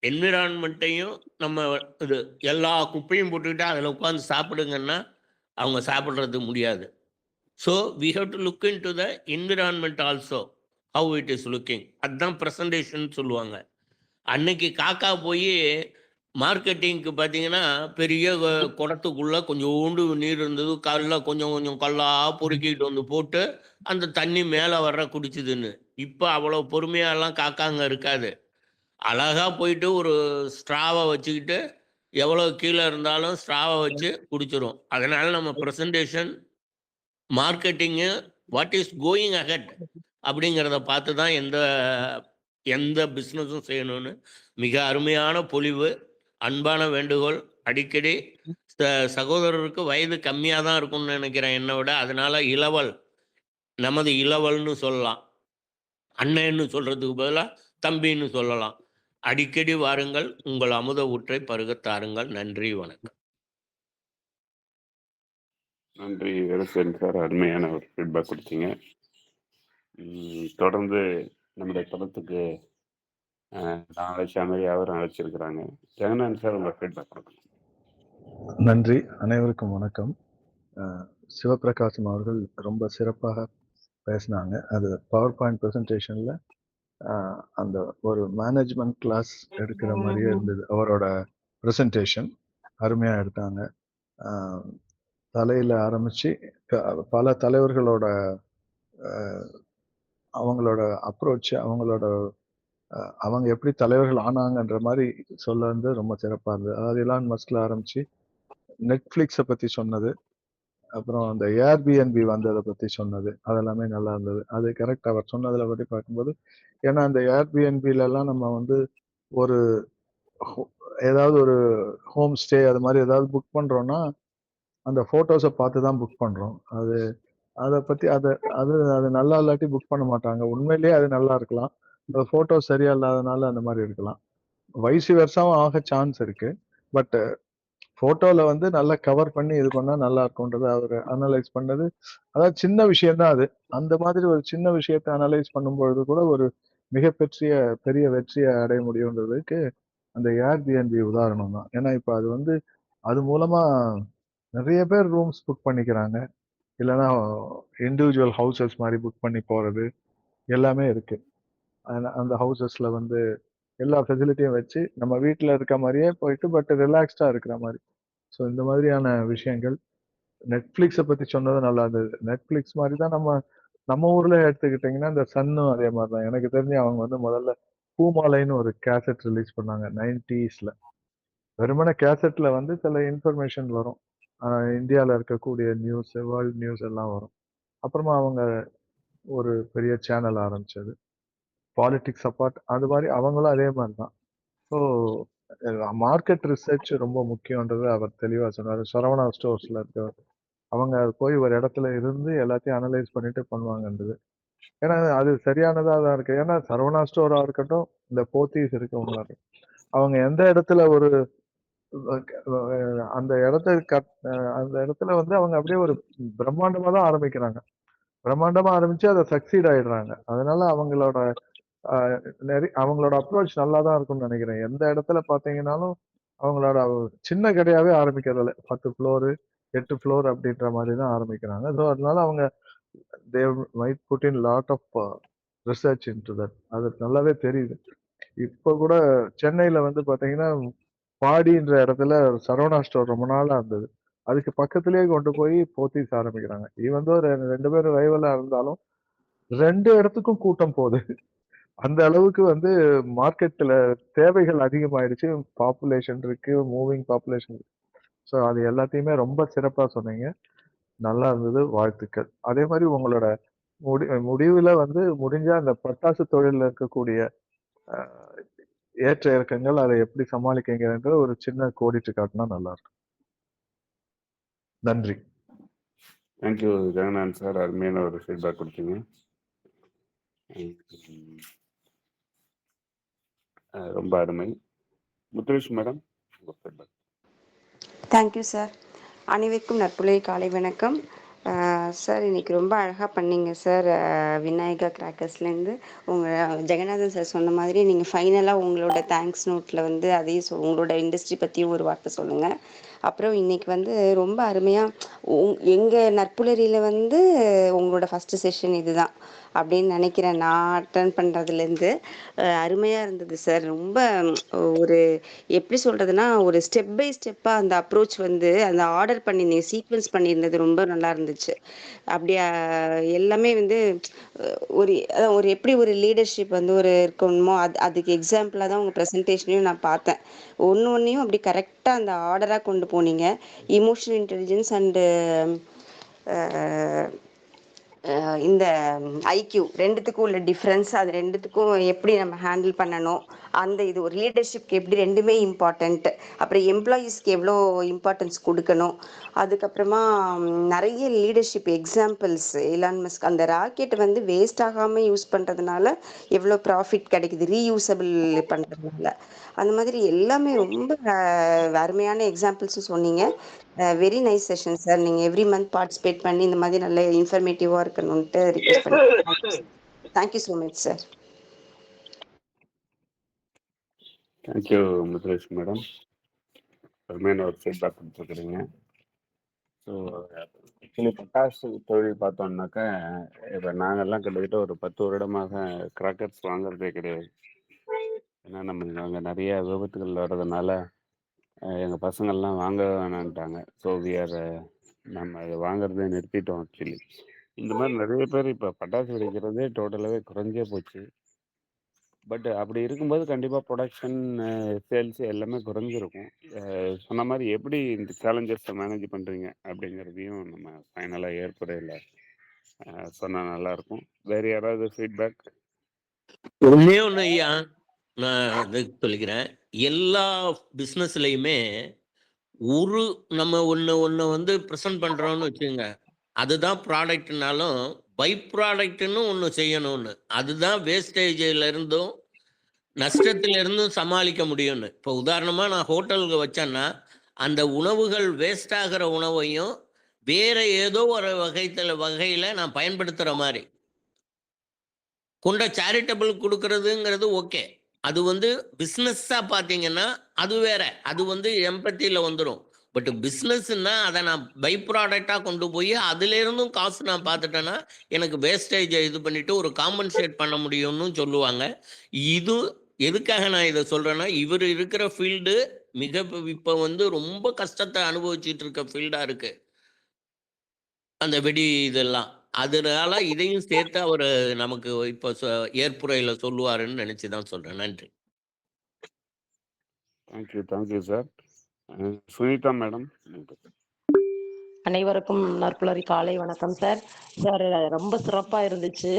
என்விரான்மெண்ட்டையும் நம்ம இது எல்லா குப்பையும் போட்டுக்கிட்டு அதில் உட்காந்து சாப்பிடுங்கன்னா அவங்க சாப்பிட்றது முடியாது. So we have to look in to the environment also how it is looking. அதுதான் ப்ரெசன்டேஷன் சொல்லுவாங்க. அன்னைக்கு காக்கா போய் மார்க்கெட்டிங்க்கு பார்த்தீங்கன்னா பெரிய குடத்துக்குள்ளே கொஞ்சோண்டு நீர் இருந்தது, கல்லில் கொஞ்சம் கொஞ்சம் கல்லாக பொறுக்கிட்டு வந்து போட்டு அந்த தண்ணி மேலே வர்ற குடிச்சுதுன்னு. இப்போ அவ்வளோ பொறுமையாலாம் காக்காங்க இருக்காது. அழகாக போயிட்டு ஒரு ஸ்ட்ராவை வச்சுக்கிட்டு எவ்வளோ கீழே இருந்தாலும் ஸ்ட்ராவை வச்சு குடிச்சிடும். அதனால் நம்ம presentation, marketing, what is going ahead அப்படிங்கிறத பார்த்து தான் எந்த பிஸ்னஸும் செய்யணும்னு மிக அருமையான பொலிவு, அன்பான வேண்டுகோள். அடிக்கடி சகோதரருக்கு வயது கம்மியாக தான் இருக்கும்னு நினைக்கிறேன் என்னை விட. அதனால நமது இளவல்னு சொல்லலாம். அண்ணன்னு சொல்றதுக்கு பதிலாக தம்பின்னு சொல்லலாம். அடிக்கடி வாருங்கள், உங்கள் அமுத ஊற்றை பருகத்தாருங்கள். நன்றி, வணக்கம். நன்றி வீரசேகரன் சார், அருமையான ஒரு ஃபீட்பேக் கொடுத்தீங்க. தொடர்ந்து நம்முடைய தளத்துக்கு நான் அழைச்ச மாதிரி அவரும் அழைச்சிருக்கிறாங்க. ஜெகநாதன் சார் உங்கள் ஃபீட்பேக் கொடுக்கணும். நன்றி. அனைவருக்கும் வணக்கம். சிவபிரகாசம் அவர்கள் ரொம்ப சிறப்பாக பேசினாங்க. அது பவர் பாயிண்ட் ப்ரெசன்டேஷனில் அந்த ஒரு மேனேஜ்மெண்ட் கிளாஸ் எடுக்கிற மாதிரியே இருந்தது அவரோட ப்ரெசன்டேஷன். அருமையாக எடுத்தாங்க. தலையில் ஆரம்பித்து பல தலைவர்களோட அவங்களோட அப்ரோச், அவங்க எப்படி தலைவர்கள் ஆனாங்கன்ற மாதிரி சொல்ல வந்து ரொம்ப சிறப்பாக இருந்தது. அதாவது எலான் மஸ்கில் ஆரம்பித்து நெட்ஃப்ளிக்ஸை பற்றி சொன்னது, அப்புறம் அந்த ஏர்பிஎன்பி வந்ததை பற்றி சொன்னது, அதெல்லாமே நல்லா இருந்தது. அது கரெக்ட் அவர் சொன்னதில் பற்றி பார்க்கும்போது. ஏன்னா அந்த ஏர்பிஎன்பிலெல்லாம் நம்ம வந்து ஒரு ஏதாவது ஒரு ஹோம் ஸ்டே அது மாதிரி ஏதாவது புக் பண்ணுறோன்னா அந்த ஃபோட்டோஸை பார்த்து தான் புக் பண்ணுறோம். அதை பற்றி அது நல்லா இல்லாட்டி புக் பண்ண மாட்டாங்க. உண்மையிலேயே அது நல்லா இருக்கலாம், அந்த ஃபோட்டோ சரியா இல்லாதனால அந்த மாதிரி இருக்கலாம். வயசு வருஷம் ஆக சான்ஸ் இருக்கு. பட் ஃபோட்டோவில் வந்து நல்லா கவர் பண்ணி இது பண்ணால் நல்லா இருக்கும்ன்றது அவர் அனலைஸ் பண்ணது. அதாவது சின்ன விஷயம்தான் அது. அந்த மாதிரி ஒரு சின்ன விஷயத்தை அனலைஸ் பண்ணும்பொழுது கூட ஒரு பெரிய வெற்றியை அடைய முடியுன்றதுக்கு அந்த ஏர்பிஎன்பி உதாரணம் தான். ஏன்னா இப்போ அது வந்து அது மூலமா நிறைய பேர் ரூம்ஸ் புக் பண்ணிக்கிறாங்க, இல்லைன்னா இண்டிவிஜுவல் ஹவுசஸ் மாதிரி புக் பண்ணி போகிறது, எல்லாமே இருக்கு. அந்த ஹவுசஸ்ல வந்து எல்லா ஃபெசிலிட்டியும் வச்சு நம்ம வீட்ல இருக்க மாரியே போயிட்டு பட் ரிலாக்ஸ்டா இருக்கிற மாரி. ஸோ இந்த மாதிரியான விஷயங்கள். நெட்ஃப்ளிக்ஸ பத்தி சொன்னது நல்லா இருந்தது. நெட்ஃப்ளிக்ஸ் மாரி தான் நம்ம ஊர்ல எடுத்துக்கிட்டீங்கன்னா, இந்த சன்னும் அதே மாரி தான். எனக்கு தெரிஞ்சு அவங்க வந்து முதல்ல பூமாலைன்னு ஒரு கேசெட் ரிலீஸ் பண்ணாங்க 90ஸ்ல. வெறுமனே கேசெட்ல வந்து சில இன்ஃபர்மேஷன் வரும். இந்தியால இருக்கக்கூடிய நியூஸ், வேர்ல்ட் நியூஸ் எல்லாம் வரும். அப்புறமா அவங்க ஒரு பெரிய சேனல் ஆரம்பிச்சது. பாலிடிக்ஸ் அப்பார்ட் அது மாரி அவங்களும் அதே மாரி தான். ஸோ மார்க்கெட் ரிசர்ச் ரொம்ப முக்கியம்ன்றது அவர் தெளிவா சொன்னாரு. சரவணா ஸ்டோர்ஸ்ல இருக்கவர். அவங்க போய் ஒரு இடத்துல இருந்து எல்லாத்தையும் அனலைஸ் பண்ணிட்டு பண்ணுவாங்கன்றது. ஏன்னா அது சரியானதா தான் இருக்கு. ஏன்னா சரவணா ஸ்டோரா இருக்கட்டும், இந்த போத்தீஸ் இருக்கவங்களா இருக்கட்டும். அவங்க எந்த இடத்துல ஒரு அந்த இடத்த அந்த இடத்துல வந்து அவங்க அப்படியே ஒரு பிரம்மாண்டமா தான் ஆரம்பிக்கிறாங்க. பிரம்மாண்டமா ஆரம்பிச்சு அத சக்சீட் ஆயிடுறாங்க. அதனால அவங்களோட அப்ரோச் நல்லா தான் இருக்கும்னு நினைக்கிறேன். எந்த இடத்துல பார்த்தீங்கன்னாலும், அவங்களோட சின்ன கடையாவே ஆரம்பிக்கிறதில்ல. 10 ஃப்ளோரு, 8 ஃப்ளோர் அப்படின்ற மாரி தான் ஆரம்பிக்கிறாங்க. ஸோ அதனால அவங்க they might put in lot of research into that. அது நல்லாவே தெரியுது. இப்ப கூட சென்னையில வந்து பார்த்தீங்கன்னா, பாடின்ற இடத்துல சரவணா ஸ்டோர் ரொம்ப நாளா இருந்தது. அதுக்கு பக்கத்திலேயே கொண்டு போய் போத்தீஸ் ஆரம்பிக்கிறாங்க. ஈவன் தோ 2 பேரும் ரைவலா இருந்தாலும், 2 இடத்துக்கும் கூட்டம் போகுது. அந்த அளவுக்கு வந்து மார்க்கெட்ல தேவைகள் அதிகமாயிடுச்சு. பாப்புலேஷன் இருக்கு, மூவிங் பாப்புலேஷன் இருக்கு. ஸோ அது எல்லாத்தையுமே ரொம்ப சிறப்பா சொன்னீங்க. நல்லா இருந்தது. வாழ்த்துக்கள். அதே மாரி உங்களோட முடிவுல வந்து முடிஞ்சா அந்த பட்டாசு தொழில்ல இருக்கக்கூடிய அ ஏற்ற இறக்கங்கள், அத எப்படி சமாளிக்கிறீங்கன்ற ஒரு சின்ன கோடிட்டு காட்டுனா நல்லா இருக்கும். நன்றி. Thank you Jagannathan sir. அருமையான ஒரு ஃபீட்பேக் கொடுத்தீங்க. ரொம்ப அருமை. முத்துலட்சுமி மேடம், உங்க ஃபீட்பேக். Thank you sir. அனைவருக்கும் நட்புலை காலை வணக்கம். சார் இன்னைக்கு ரொம்ப அழகாக பண்ணீங்க சார். விநாயகா கிராக்கர்ஸ்லேருந்து உங்கள் ஜெகநாதன் சார் சொன்ன மாதிரி நீங்கள் ஃபைனலாக உங்களோட தேங்க்ஸ் நோட்டில் வந்து அதையும் உங்களோட இண்டஸ்ட்ரி பற்றியும் ஒரு வார்த்தை சொல்லுங்கள். அப்புறம் இன்னைக்கு வந்து ரொம்ப அருமையாக எங்கள் நட்புலரியில் வந்து உங்களோட ஃபஸ்ட்டு செஷன் இதுதான் அப்படின்னு நினைக்கிறேன். நான் அட்டன் பண்ணுறதுலேருந்து அருமையாக இருந்தது சார். ரொம்ப ஒரு எப்படி சொல்கிறதுனா, ஒரு ஸ்டெப் பை ஸ்டெப்பாக அந்த அப்ரோச் வந்து அந்த ஆர்டர் பண்ணியிருந்தீங்க, சீக்வென்ஸ் பண்ணியிருந்தது ரொம்ப நல்லா இருந்துச்சு. அப்படியே எல்லாமே வந்து ஒரு எப்படி ஒரு லீடர்ஷிப் வந்து ஒரு இருக்கணுமோ அதுக்கு எக்ஸாம்பிளாக தான் உங்கள் ப்ரெசன்டேஷனையும் நான் பார்த்தேன். ஒன்றையும் அப்படி கரெக்டாக அந்த ஆர்டராக கொண்டு போனீங்க. இமோஷனல் இன்டெலிஜென்ஸ் அண்டு இந்த ஐக்யூ ரெண்டுத்துக்கும் உள்ள டிஃப்ரென்ஸ், அது ரெண்டுத்துக்கும் எப்படி நம்ம ஹேண்டில் பண்ணணும், அந்த இது ஒரு லீடர்ஷிப்க்கு எப்படி ரெண்டுமே இம்பார்ட்டண்ட், அப்புறம் எம்ப்ளாயீஸ்க்கு எவ்வளோ இம்பார்ட்டன்ஸ் கொடுக்கணும், அதுக்கப்புறமா நிறைய லீடர்ஷிப் எக்ஸாம்பிள்ஸ். எலான் மஸ்க் அந்த ராக்கெட் வந்து வேஸ்ட் ஆகாமல் யூஸ் பண்ணுறதுனால எவ்வளோ ப்ராஃபிட் கிடைக்குது, ரீயூசபிள் பண்ணுறதுனால. அந்த மாதிரி எல்லாமே ரொம்ப அருமையான எக்ஸாம்பிள்ஸும் சொன்னீங்க. Very nice session sir. நீங்கள் எவ்ரி மந்த் பார்ட்டிசிபேட் பண்ணி இந்த மாதிரி நல்ல இன்ஃபர்மேட்டிவாக இருக்கணும்ட்டு ரிக்வெஸ்ட் பண்ணி thank you so much sir. Thank you Muthulakshmi madam. அருமையான ஒரு ஃபீட்பேக் கொடுத்துருக்குறீங்க. ஸோ ஆக்சுவலி பட்டாசு தொழில் பார்த்தோம்னாக்கா, இப்போ நாங்கள்லாம் கிட்டத்தட்ட ஒரு 10 வருடமாக கிராக்கர்ஸ் வாங்குறதே கிடையாது. ஏன்னா நாங்கள் நிறைய விபத்துகள் வர்றதுனால எங்கள் பசங்கள்லாம் வாங்க வேணான்ட்டாங்க. ஸோ நம்ம அதை வாங்குறதை நிறுத்திட்டோம் ஆக்சுவலி. இந்த மாதிரி நிறைய பேர் இப்போ பட்டாசு வெடிக்கிறதே டோட்டலாகவே குறைஞ்சே போச்சு. பட் அப்படி இருக்கும்போது கண்டிப்பாக ப்ரொடக்ஷன், சேல்ஸ் எல்லாமே குறைஞ்சிருக்கும். சொன்ன மாதிரி எப்படி இந்த சேலஞ்சஸை மேனேஜ் பண்ணுறீங்க அப்படிங்கிறதையும் நம்ம ஃபைனலாக ஏற்புரையில் சொன்னால் நல்லாயிருக்கும். வேறு யாராவது ஃபீட்பேக்? ஒண்ணே ஒண்ணு ஐயா, நான் இது சொல்லிக்கிறேன். எல்லா பிஸ்னஸ்லயுமே நம்ம ஒண்ணு வந்து ப்ரெசென்ட் பண்றோம்னு வச்சுக்கோங்க, அதுதான் ப்ராடக்ட்னாலும் பை ப்ராடக்ட்னு ஒண்ணு செய்யணும்னு. அதுதான் வேஸ்டேஜ்ல இருந்தும் நஷ்டத்துல இருந்தும் சமாளிக்க முடியும்னு. இப்போ உதாரணமா நான் ஹோட்டலுக்கு வச்சேன்னா, அந்த உணவுகள் வேஸ்ட் ஆகிற உணவையும் வேற ஏதோ ஒரு வகையில நான் பயன்படுத்துற மாதிரி சேரிட்டபிள் கொடுக்கறதுங்கிறது ஓகே. அது வந்து பிஸ்னஸ்ஸா பார்த்தீங்கன்னா அது வேற. அது வந்து எம்பத்தியில் வந்துடும். பட் பிஸ்னஸ்ன்னா அதை நான் பை ப்ராடக்டாக கொண்டு போய் அதுலேருந்தும் காசு நான் பார்த்துட்டேன்னா எனக்கு வேஸ்டேஜை இது பண்ணிட்டு ஒரு காம்பன்சேட் பண்ண முடியும்னு சொல்லுவாங்க. இது எதுக்காக நான் இதை சொல்கிறேன்னா, இவர் இருக்கிற ஃபீல்டு மிக இப்போ வந்து ரொம்ப கஷ்டத்தை அனுபவிச்சுட்டு இருக்க ஃபீல்டாக இருக்குது அந்த வெடி இதெல்லாம். அதனால இதையும் சேர்த்து அவர் நமக்கு இப்போ ஏற்புரையில் சொல்லுவாருன்னு நினச்சி தான் சொல்கிறேன். நன்றி. Thank you sir. சுனிதா மேடம். அனைவருக்கும் நற்புலரி காலை வணக்கம் சார். சார் ரொம்ப சிறப்பாக இருந்துச்சு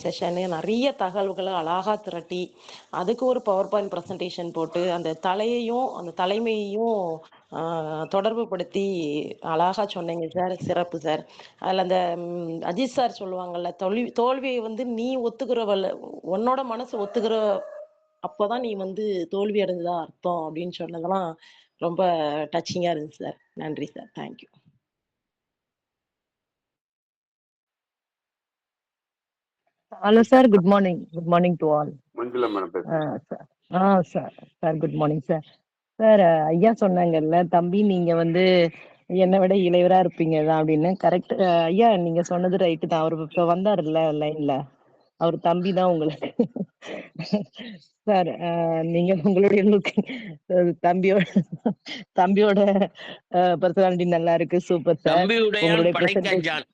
செஷனு. நிறைய தகவல்களை அழகாக திரட்டி அதுக்கு ஒரு பவர் பாயிண்ட் ப்ரெசன்டேஷன் போட்டு அந்த தலையையும் அந்த தலைமையையும் தொடர்பு படுத்தி அழகாக சொன்னீங்க சார். சிறப்பு சார். அதில் அந்த அஜித் சார் சொல்லுவாங்கள்ல, தோல்வியை வந்து நீ ஒத்துக்கிறவல்ல, உன்னோட மனசு ஒத்துக்கிற அப்போதான் நீ வந்து தோல்வி அடைஞ்சதா அர்த்தம் அப்படின்னு சொன்னதெல்லாம் ரொம்ப டச்சிங்காக இருந்துச்சு சார். நன்றி sir. Thank you. Hello, sir. Good morning. Good morning to all. Manjula madam பேசுறேன். Sir. Good morning, sir. Sir, ஐயா சொன்னாங்கல்ல, தம்பி நீங்க வந்து என்னை விட இளையவரா இருப்பீங்க தான் அப்படின்னு. கரெக்ட் ஐயா, நீங்க சொன்னது ரைட்டு தான். அவர் இப்ப வந்தாருல்ல லைன்ல, அவர் தம்பி தான் உங்களுக்கு. சார், நீங்க உங்களுடைய லுக் தம்பியோட தம்பியோட பர்சனாலிட்டி நல்லா இருக்கு. Super sir. தம்பியுடையான் உங்களுடைய பிரசன்டேஷன் படைக்கஞ்சான்.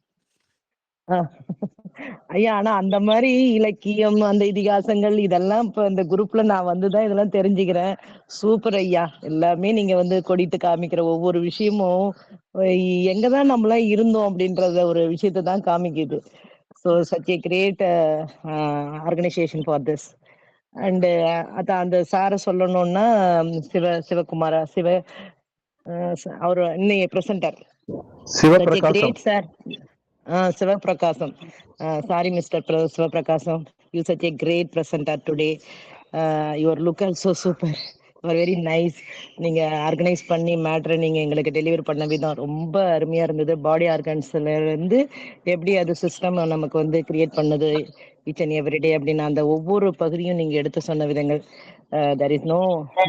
ஐயா, ஆனா அந்த மாதிரி இலக்கியம், அந்த இதிகாசங்கள் இதெல்லாம் இப்ப இந்த குரூப்ல நான் வந்துதான் இதெல்லாம் தெரிஞ்சுக்கிறேன். சூப்பர் ஐயா. எல்லாமே நீங்க வந்து கொடிட்டு காமிக்கிற ஒவ்வொரு விஷயமும் எங்கதான் நம்மளாம் இருந்தோம் அப்படின்றத ஒரு விஷயத்தை தான் காமிக்குது. So such a great organisation for this. And அதான் அந்த சாரை சொல்லணும்னா சிவகுமாரா அவர் இன்னைய presenter Sivaprakasam. Great sir. Sivaprakasam. Sorry, Mr. Sivaprakasan. You're such a great presenter today. Your look also super. You are very nice. நீங்க ஆர்கனைஸ் பண்ணி மேட்ரை நீங்க எங்களுக்கு டெலிவர் பண்ண விதம் ரொம்ப அருமையா இருந்தது. பாடி ஆர்கன்ஸ்ல இருந்து எப்படி அது சிஸ்டம் நமக்கு வந்து கிரியேட் பண்ணுது each and every day அப்படின்னு அந்த ஒவ்வொரு பகுதியும் நீங்க எடுத்து சொன்ன விதங்கள், there is no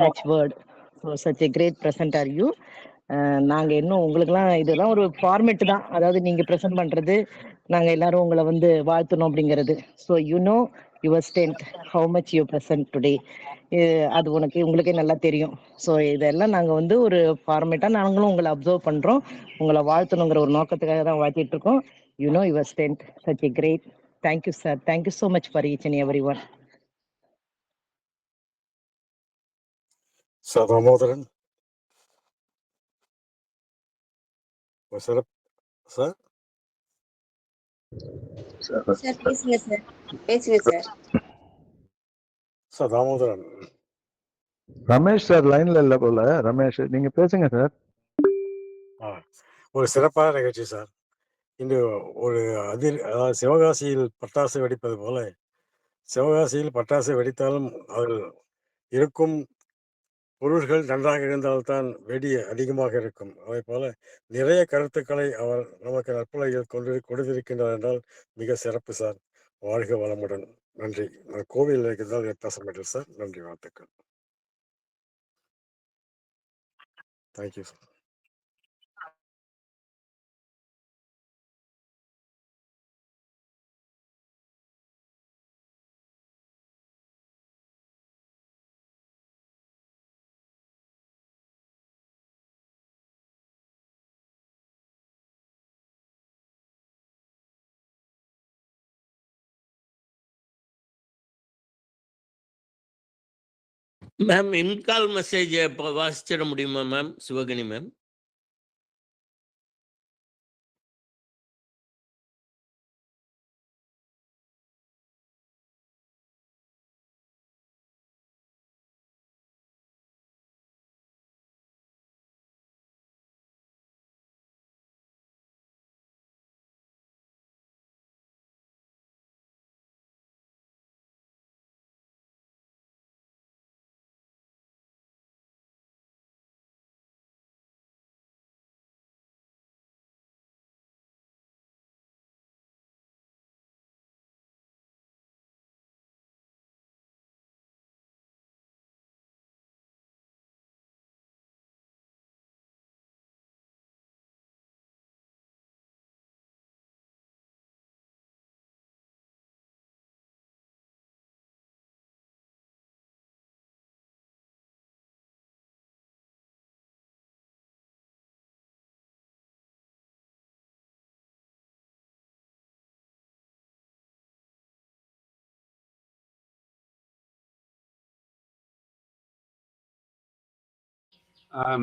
much word. So such a great presenter you. நாங்க இன்னும் உங்களுக்குலாம் இதெல்லாம் ஒரு ஃபார்மேட் தான். அதாவது நீங்க ப்ரெசென்ட் பண்றது, நாங்க எல்லாரும் உங்களை வந்து வாழ்த்தணும் அப்படிங்கிறது. So your strength, how much you present today, அது உங்களுக்கே நல்லா தெரியும். ஸோ இதெல்லாம் நாங்க வந்து ஒரு ஃபார்மேட்டா நாங்களும் உங்களை அப்சர்வ் பண்றோம். உங்களை வாழ்த்தணுங்கிற ஒரு நோக்கத்துக்காக தான் வாழ்த்திட்டு இருக்கோம். Your strength, such a great. Thank you sir. Thank you so much for each and every one. Sir Damodaran sir. Sir பேசுங்க சார். பேசுங்க sir. Sir Damodaran. Ramesh sir லைன்ல இல்ல போல. ரமேஷ், நீங்க பேசுங்க சார். ஒரு சிறப்பான நிகழ்ச்சி சார். இன்று ஒரு அதாவது சிவகாசியில் பட்டாசு வெடிப்பது போல, சிவகாசியில் பட்டாசு வெடித்தாலும் அதில் இருக்கும் பொருள்கள் நன்றாக இருந்தால்தான் வெடி அதிகமாக இருக்கும். அதை போல நிறைய கருத்துக்களை அவர் நமக்கு நற்பலையில் கொடுத்திருக்கின்றார் என்றால் மிக சிறப்பு சார். வாழ்க வளமுடன். நன்றி. நான் கோவில் இருக்கிறதால் பேச மாட்டேன் சார். நன்றி, வாழ்த்துக்கள். Thank you sir. Ma'am, in call message வாசிச்சிட முடியுமா மேம்? சிவகனி மேம்.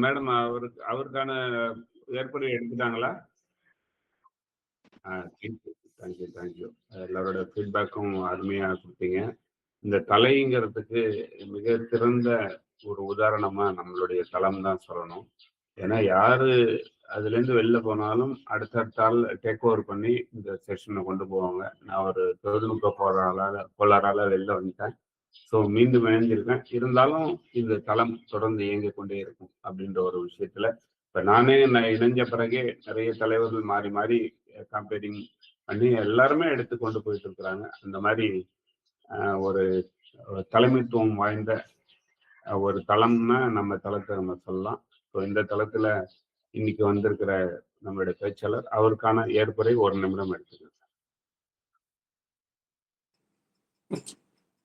மேடம் அவருக்கான ஏற்பாடு எடுத்துட்டாங்களா? தேங்க்யூ. எல்லாரோட ஃபீட்பேக்கும் அருமையாக கொடுத்தீங்க. இந்த தலைங்கிறதுக்கு மிக சிறந்த ஒரு உதாரணமா நம்மளுடைய தளம் தான் சொல்லணும். ஏன்னா யாரு அதுலேருந்து வெளில போனாலும் அடுத்தடுத்த ஆள் டேக் ஓவர் பண்ணி இந்த செஷனை கொண்டு போவாங்க. நான் ஒரு தொழில்நுட்ப கோளாறால வெளில வந்துட்டேன். ஸோ மீண்டும் இணைஞ்சிருக்கேன். இருந்தாலும் இந்த தளம் தொடர்ந்து இயங்கிக் கொண்டே இருக்கும் அப்படின்ற ஒரு விஷயத்துல இப்போ நான் இணைஞ்ச பிறகே நிறைய தலைவர்கள் மாறி மாறி கம்பேரிங் பண்ணி எல்லாருமே எடுத்து கொண்டு போயிட்டு இருக்கிறாங்க. அந்த மாதிரி ஒரு தலைமைத்துவம் வாய்ந்த ஒரு தளம்னா நம்ம தளத்தை நம்ம சொல்லலாம். ஸோ இந்த தளத்துல இன்னைக்கு வந்திருக்கிற நம்மளுடைய பேச்சாளர் அவருக்கான ஏற்புரை 1 நிமிடம் எடுத்துக்கணும்.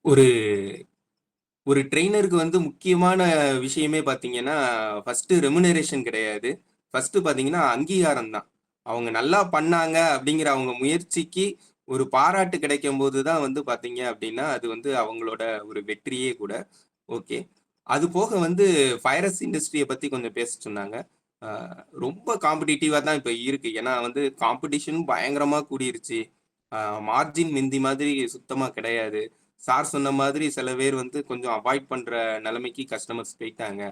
ஒரு ஒரு ட்ரெயினருக்கு வந்து முக்கியமான விஷயமே பார்த்தீங்கன்னா ஃபர்ஸ்ட் ரெமுனரேஷன் கிடையாது. ஃபர்ஸ்ட் பார்த்தீங்கன்னா அங்கீகாரம் தான். அவங்க நல்லா பண்ணாங்க அப்படிங்கிற அவங்க முயற்சிக்கு ஒரு பாராட்டு கிடைக்கும் போது தான் வந்து பார்த்தீங்க அப்படின்னா அது வந்து அவங்களோட ஒரு வெற்றியே கூட. ஓகே, அது போக வந்து ஃபைரஸ் இண்டஸ்ட்ரியை பற்றி கொஞ்சம் பேச சொன்னாங்க. ரொம்ப காம்படிட்டிவாக தான் இப்போ இருக்கு. ஏன்னா வந்து காம்படிஷனும் பயங்கரமாக கூடிருச்சு. மார்ஜின் மிந்தி மாதிரி சுத்தமாக கிடையாது. சார் சொன்ன மாதிரி சில பேர் வந்து கொஞ்சம் அவாய்ட் பண்ற நிலைமைக்கு கஸ்டமர்ஸ் போயிட்டாங்க.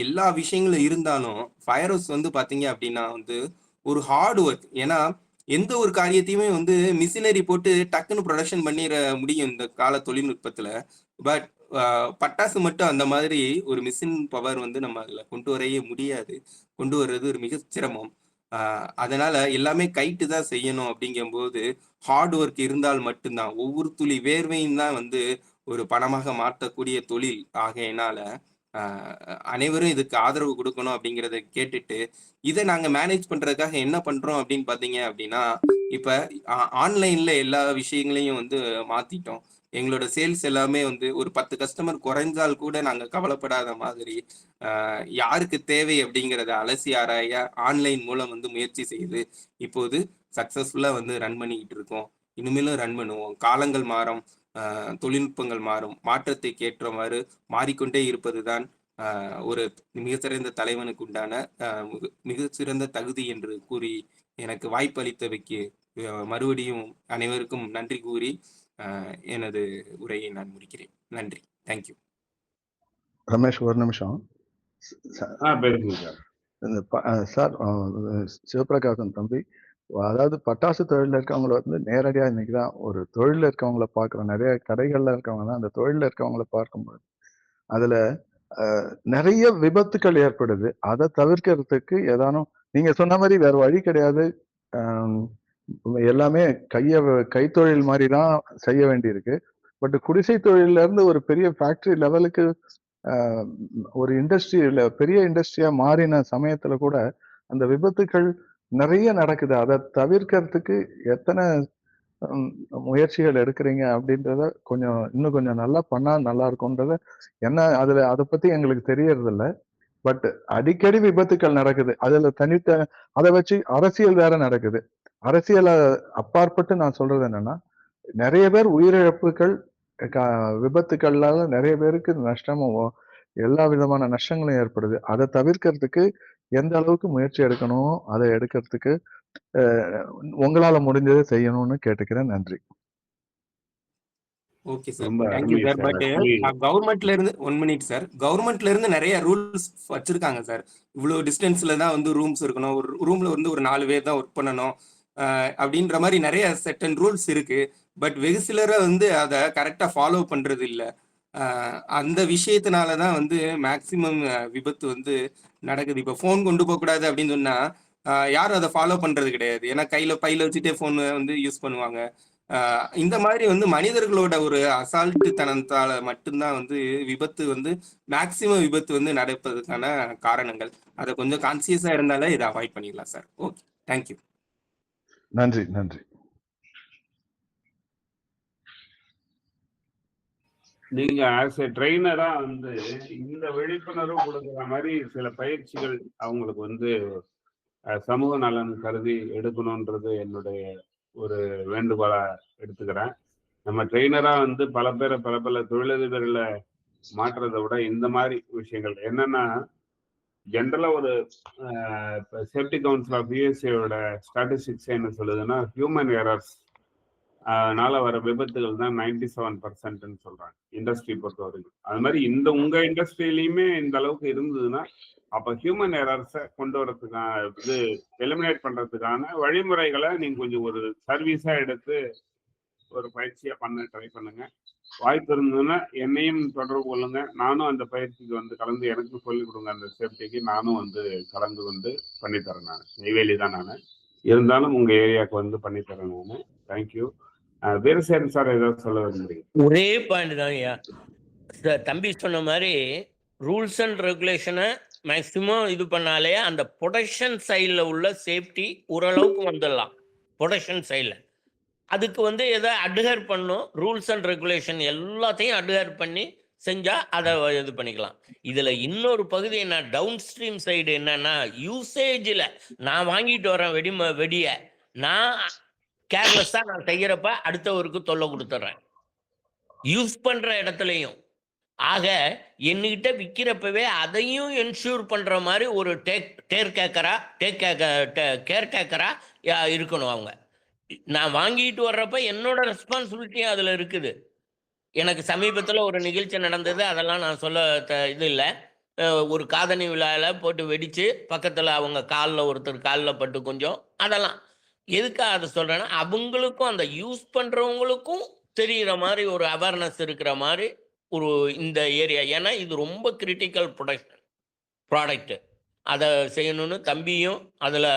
எல்லா விஷயங்களும் இருந்தாலும் ஃபயரோஸ் வந்து பாத்தீங்க அப்படின்னா வந்து ஒரு ஹார்ட் ஒர்க். ஏன்னா எந்த ஒரு காரியத்தையுமே வந்து மிஷினரி போட்டு டக்குன்னு ப்ரொடக்ஷன் பண்ணிட முடியும் இந்த கால தொழில்நுட்பத்துல. பட் பட்டாசு மட்டும் அந்த மாதிரி ஒரு மிஷின் பவர் வந்து நம்ம அதுல கொண்டு வரவே முடியாது. கொண்டு வர்றது ஒரு மிக சிரமம். அதனால எல்லாமே கைட்டு தான் செய்யணும் அப்படிங்கும்போது ஹார்ட் ஒர்க் இருந்தால் மட்டும்தான். ஒவ்வொரு துளி வேர்வையும் தான் வந்து ஒரு பணமாக மாற்றக்கூடிய தொழில் ஆகையினால அனைவரும் இதுக்கு ஆதரவு கொடுக்கணும் அப்படிங்கிறத கேட்டுட்டு இதை நாங்க மேனேஜ் பண்றதுக்காக என்ன பண்றோம் அப்படின்னு பாத்தீங்க அப்படின்னா இப்ப ஆன்லைன்ல எல்லா விஷயங்களையும் வந்து மாத்திட்டோம். எங்களோட சேல்ஸ் எல்லாமே வந்து ஒரு 10 கஸ்டமர் குறைஞ்சால் கூட நாங்க கவலைப்படாத மாதிரி யாருக்கு தேவை அப்படிங்கிறத அலசி ஆராய ஆன்லைன் மூலம் வந்து முயற்சி செய்து இப்போது சக்சஸ்ஃபுல்லா வந்து ரன் பண்ணிக்கிட்டு இருக்கோம். இனிமேலும் ரன் பண்ணுவோம். காலங்கள் மாறும், தொழில்நுட்பங்கள் மாறும். மாற்றத்தை ஏற்றவாறு மாறிக்கொண்டே இருப்பதுதான் ஒரு மிகச்சிறந்த தலைவனுக்கு உண்டான மிகச்சிறந்த தகுதி என்று கூறி எனக்கு வாய்ப்பு அளித்தவைக்கு மறுபடியும் அனைவருக்கும் நன்றி கூறி எனது உரையை நான் முடிக்கிறேன். நன்றி. தேங்க்யூ. ரமேஷ் ஒரு நிமிஷம் சார். சிவபிரகாசன் தம்பி, அதாவது பட்டாசு தொழில இருக்கவங்களை வந்து நேரடியா இன்னைக்குதான் ஒரு தொழில இருக்கவங்களை பார்க்கிறோம். நிறைய கடைகள்ல இருக்கவங்க தான் அந்த தொழில இருக்கவங்களை பார்க்கும்போது அதுல நிறைய விபத்துக்கள் ஏற்படுது. அதை தவிர்க்கிறதுக்கு ஏதானும் நீங்க சொன்ன மாதிரி வேற வழி கிடையாது. எல்லாமே கைத்தொழில் மாதிரி தான் செய்ய வேண்டியிருக்கு. பட் குடிசை தொழில இருந்து ஒரு பெரிய ஃபேக்டரி லெவலுக்கு ஒரு இண்டஸ்ட்ரியில பெரிய இண்டஸ்ட்ரியா மாறின சமயத்துல கூட அந்த விபத்துக்கள் நிறைய நடக்குது. அதை தவிர்க்கிறதுக்கு எத்தனை முயற்சிகள் எடுக்கிறீங்க அப்படின்றத இன்னும் கொஞ்சம் நல்லா பண்ணா நல்லா இருக்கும்ன்றத அதை பத்தி எங்களுக்கு தெரியறது இல்லை. பட் அடிக்கடி விபத்துக்கள் நடக்குது. அதுல அதை வச்சு அரசியல் வேற நடக்குது. அரசியலை அப்பாற்பட்டு நான் சொல்றது என்னன்னா, நிறைய பேர் உயிரிழப்புகள் விபத்துக்கள்னால நிறைய பேருக்கு நஷ்டமும் எல்லா விதமான நஷ்டங்களும் ஏற்படுது. அதை தவிர்க்கிறதுக்கு எந்த அளவுக்கு முயற்சி எடுக்கணும், அதை எடுக்கிறதுக்கு உங்களால முடிஞ்சதை செய்யணும்னு கேட்டுக்கிறேன். நன்றி. Okay sir, thank you sir. But கவர்மெண்ட்ல இருந்து 1 மினிட் சார். கவர்மெண்ட்ல இருந்து நிறைய ரூல்ஸ் வச்சிருக்காங்க சார். இவ்வளவு டிஸ்டன்ஸ்ல தான் வந்து ரூம்ஸ் இருக்கணும், ஒரு ரூம்ல வந்து ஒரு 4 பேர் தான் ஒர்க் பண்ணணும் அப்படின்ற மாதிரி நிறைய செட்டன் ரூல்ஸ் இருக்கு. பட் வெகு சிலரை வந்து அதை கரெக்டா ஃபாலோ பண்றது இல்லை. அந்த விஷயத்தினாலதான் வந்து மேக்சிமம் விபத்து வந்து நடக்குது. இப்ப போன் கொண்டு போக கூடாது அப்படின்னு சொன்னா யாரும் அதை ஃபாலோ பண்றது கிடையாது. ஏன்னா பையில வச்சுட்டே போன் வந்து யூஸ் பண்ணுவாங்க. இந்த மாதிரி வந்து மனிதர்களோட ஒரு அசால்ட்டு தனத்தால மட்டும்தான் வந்து விபத்து வந்து மேக்சிமம் விபத்து வந்து நடப்பதற்கான காரணங்கள். அதை கொஞ்சம் கான்சியஸா இருந்தாலே இதை அவாய்ட் பண்ணிடலாம் சார். Okay, thank you. நன்றி. நன்றி. நீங்க ஆஸ் எ ட்ரெயினரா வந்து இந்த விழிப்புணர்வு கொடுக்குற மாதிரி சில பயிற்சிகள் அவங்களுக்கு வந்து சமூக நலன் கருதி எடுக்கணும்ன்றது என்னுடைய ஒரு வேண்டுகோளா எடுத்துக்கிறேன். நம்ம ட்ரெயினரா வந்து பல பல தொழிலதிபர்களை மாற்றுறதை விட இந்த மாதிரி விஷயங்கள் என்னன்னா ஜென்ரலா ஒரு சேஃப்டி கவுன்சில் ஆஃப் யூஎஸ்ஏயோட ஸ்டாட்டிஸ்டிக்ஸ் என்ன சொல்லுதுன்னா, ஹியூமன் எரர்ஸ் அதனால வர விபத்துகள் தான் 97% சொல்றாங்க இண்டஸ்ட்ரி பொறுத்த வரைக்கும். அது மாதிரி உங்க இண்டஸ்ட்ரியிலையுமே இந்த அளவுக்கு இருந்ததுன்னா, அப்ப ஹியூமன் எரர்ஸை கொண்டு வரதுக்கான எலிமினேட் பண்றதுக்கான வழிமுறைகளை நீங்க கொஞ்சம் ஒரு சர்வீஸா எடுத்து ஒரு பயிற்சியா ட்ரை பண்ணுங்க. வாய்ப்பு இருந்ததுன்னா என்னையும் தொடர்பு கொள்ளுங்க. நானும் அந்த பயிற்சிக்கு கலந்து எனக்கும் சொல்லிக் கொடுங்க. அந்த சேஃப்டிக்கு நானும் கலந்து பண்ணித்தரேன். நான் நெய்வேலி தான். நான் இருந்தாலும் உங்க ஏரியாவுக்கு பண்ணித்தரேன். நான் தேங்க்யூ. வீரசேகரன் சார் ஏதாவது சொல்ல விரும்புறீங்க? ஒரே பாயிண்ட் தான் ஐயா. தம்பி சொன்ன மாதிரி ரூல்ஸ் அண்ட் ரெகுலேஷனை மேக்சிமம் இது பண்ணாலே அந்த ப்ரொடக்ஷன் சைடில் உள்ள சேஃப்டி ஓரளவுக்கு வந்துடலாம். ப்ரொடக்ஷன் சைடில் அதுக்கு எதை அட்ஹேர் பண்ணும், ரூல்ஸ் அண்ட் ரெகுலேஷன் எல்லாத்தையும் அட்ஹேர் பண்ணி செஞ்சால் அதை இது பண்ணிக்கலாம். இதில் இன்னொரு பகுதி என்ன, டவுன் ஸ்ட்ரீம் சைடு என்னன்னா, யூசேஜில் நான் வாங்கிட்டு வரேன் வெடியை நான் கேர்லெஸ்ஸாக நான் செய்கிறப்ப அடுத்தவருக்கு தொல்லை கொடுத்துட்றேன், யூஸ் பண்ணுற இடத்துலையும். ஆக என்கிட்ட விற்கிறப்பவே அதையும் என்ஷூர் பண்ணுற மாதிரி ஒரு கேர்டேக்கரா இருக்கணும் அவங்க. நான் வாங்கிட்டு வர்றப்ப என்னோட ரெஸ்பான்சிபிலிட்டியும் அதில் இருக்குது. எனக்கு சமீபத்தில் ஒரு நிகழ்ச்சி நடந்தது, அதெல்லாம் நான் சொல்ல இது இல்லை. ஒரு காதணி விழாவில் போட்டு வெடித்து பக்கத்தில் அவங்க ஒருத்தர் காலில் பட்டு கொஞ்சம், அதெல்லாம் எதுக்காக அதை சொல்கிறேன்னா, அவங்களுக்கும் அந்த யூஸ் பண்ணுறவங்களுக்கும் தெரிகிற மாதிரி ஒரு அவேர்னஸ் இருக்கிற மாதிரி ஒரு இந்த ஏரியா. ஏன்னா இது ரொம்ப கிரிட்டிக்கல் ப்ராடக்ட். அதை செய்யணும்னு தம்பியும் அதில்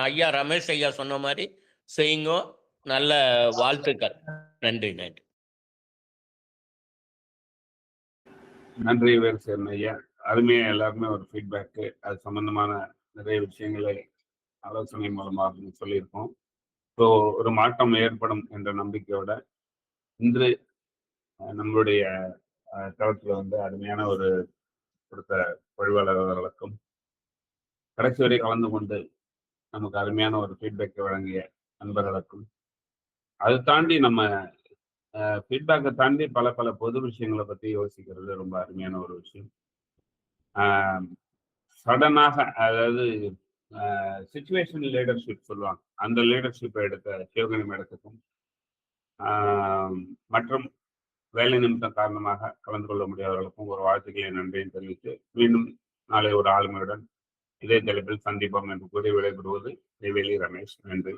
ஐயா ரமேஷ் ஐயா சொன்ன மாதிரி செய்யுங்க. நல்ல வாழ்த்துக்கள். நன்றி. நன்றி வீரசேகரன் ஐயா. அருமையா எல்லாருமே ஒரு ஃபீட்பேக்கு, அது சம்பந்தமான நிறைய விஷயங்களை ஆலோசனை மூலமாக சொல்லியிருக்கோம். ஸோ ஒரு மாற்றம் ஏற்படும் என்ற நம்பிக்கையோட இன்று நம்மளுடைய தளத்தில் அருமையான ஒரு கொடுத்த பொழிவாளர்களுக்கும் கடைசி வரை கலந்து கொண்டு நமக்கு அருமையான ஒரு ஃபீட்பேக்கை வழங்கிய நண்பர்களுக்கும், அதை தாண்டி நம்ம ஃபீட்பேக்கை தாண்டி பல பல பொது விஷயங்களை பற்றி யோசிக்கிறது ரொம்ப அருமையான ஒரு விஷயம். சடனாக, அதாவது சிச்சுவேஷன் லீடர்ஷிப் சொல்லுவாங்க, அந்த லீடர்ஷிப்பை எடுத்த சிவகணி மேடத்துக்கும் மற்றும் வேலை நிமித்தம் காரணமாக கலந்து கொள்ள முடியாதவர்களுக்கும் ஒரு வாழ்த்துக்களை நன்றியும் தெரிவித்து மீண்டும் நாளை ஒரு ஆளுமையுடன் இதே தலைப்பில் சந்திப்போம் என்று கூறி விடைபெறுவது நெய்வேலி ரமேஷ். நன்றி.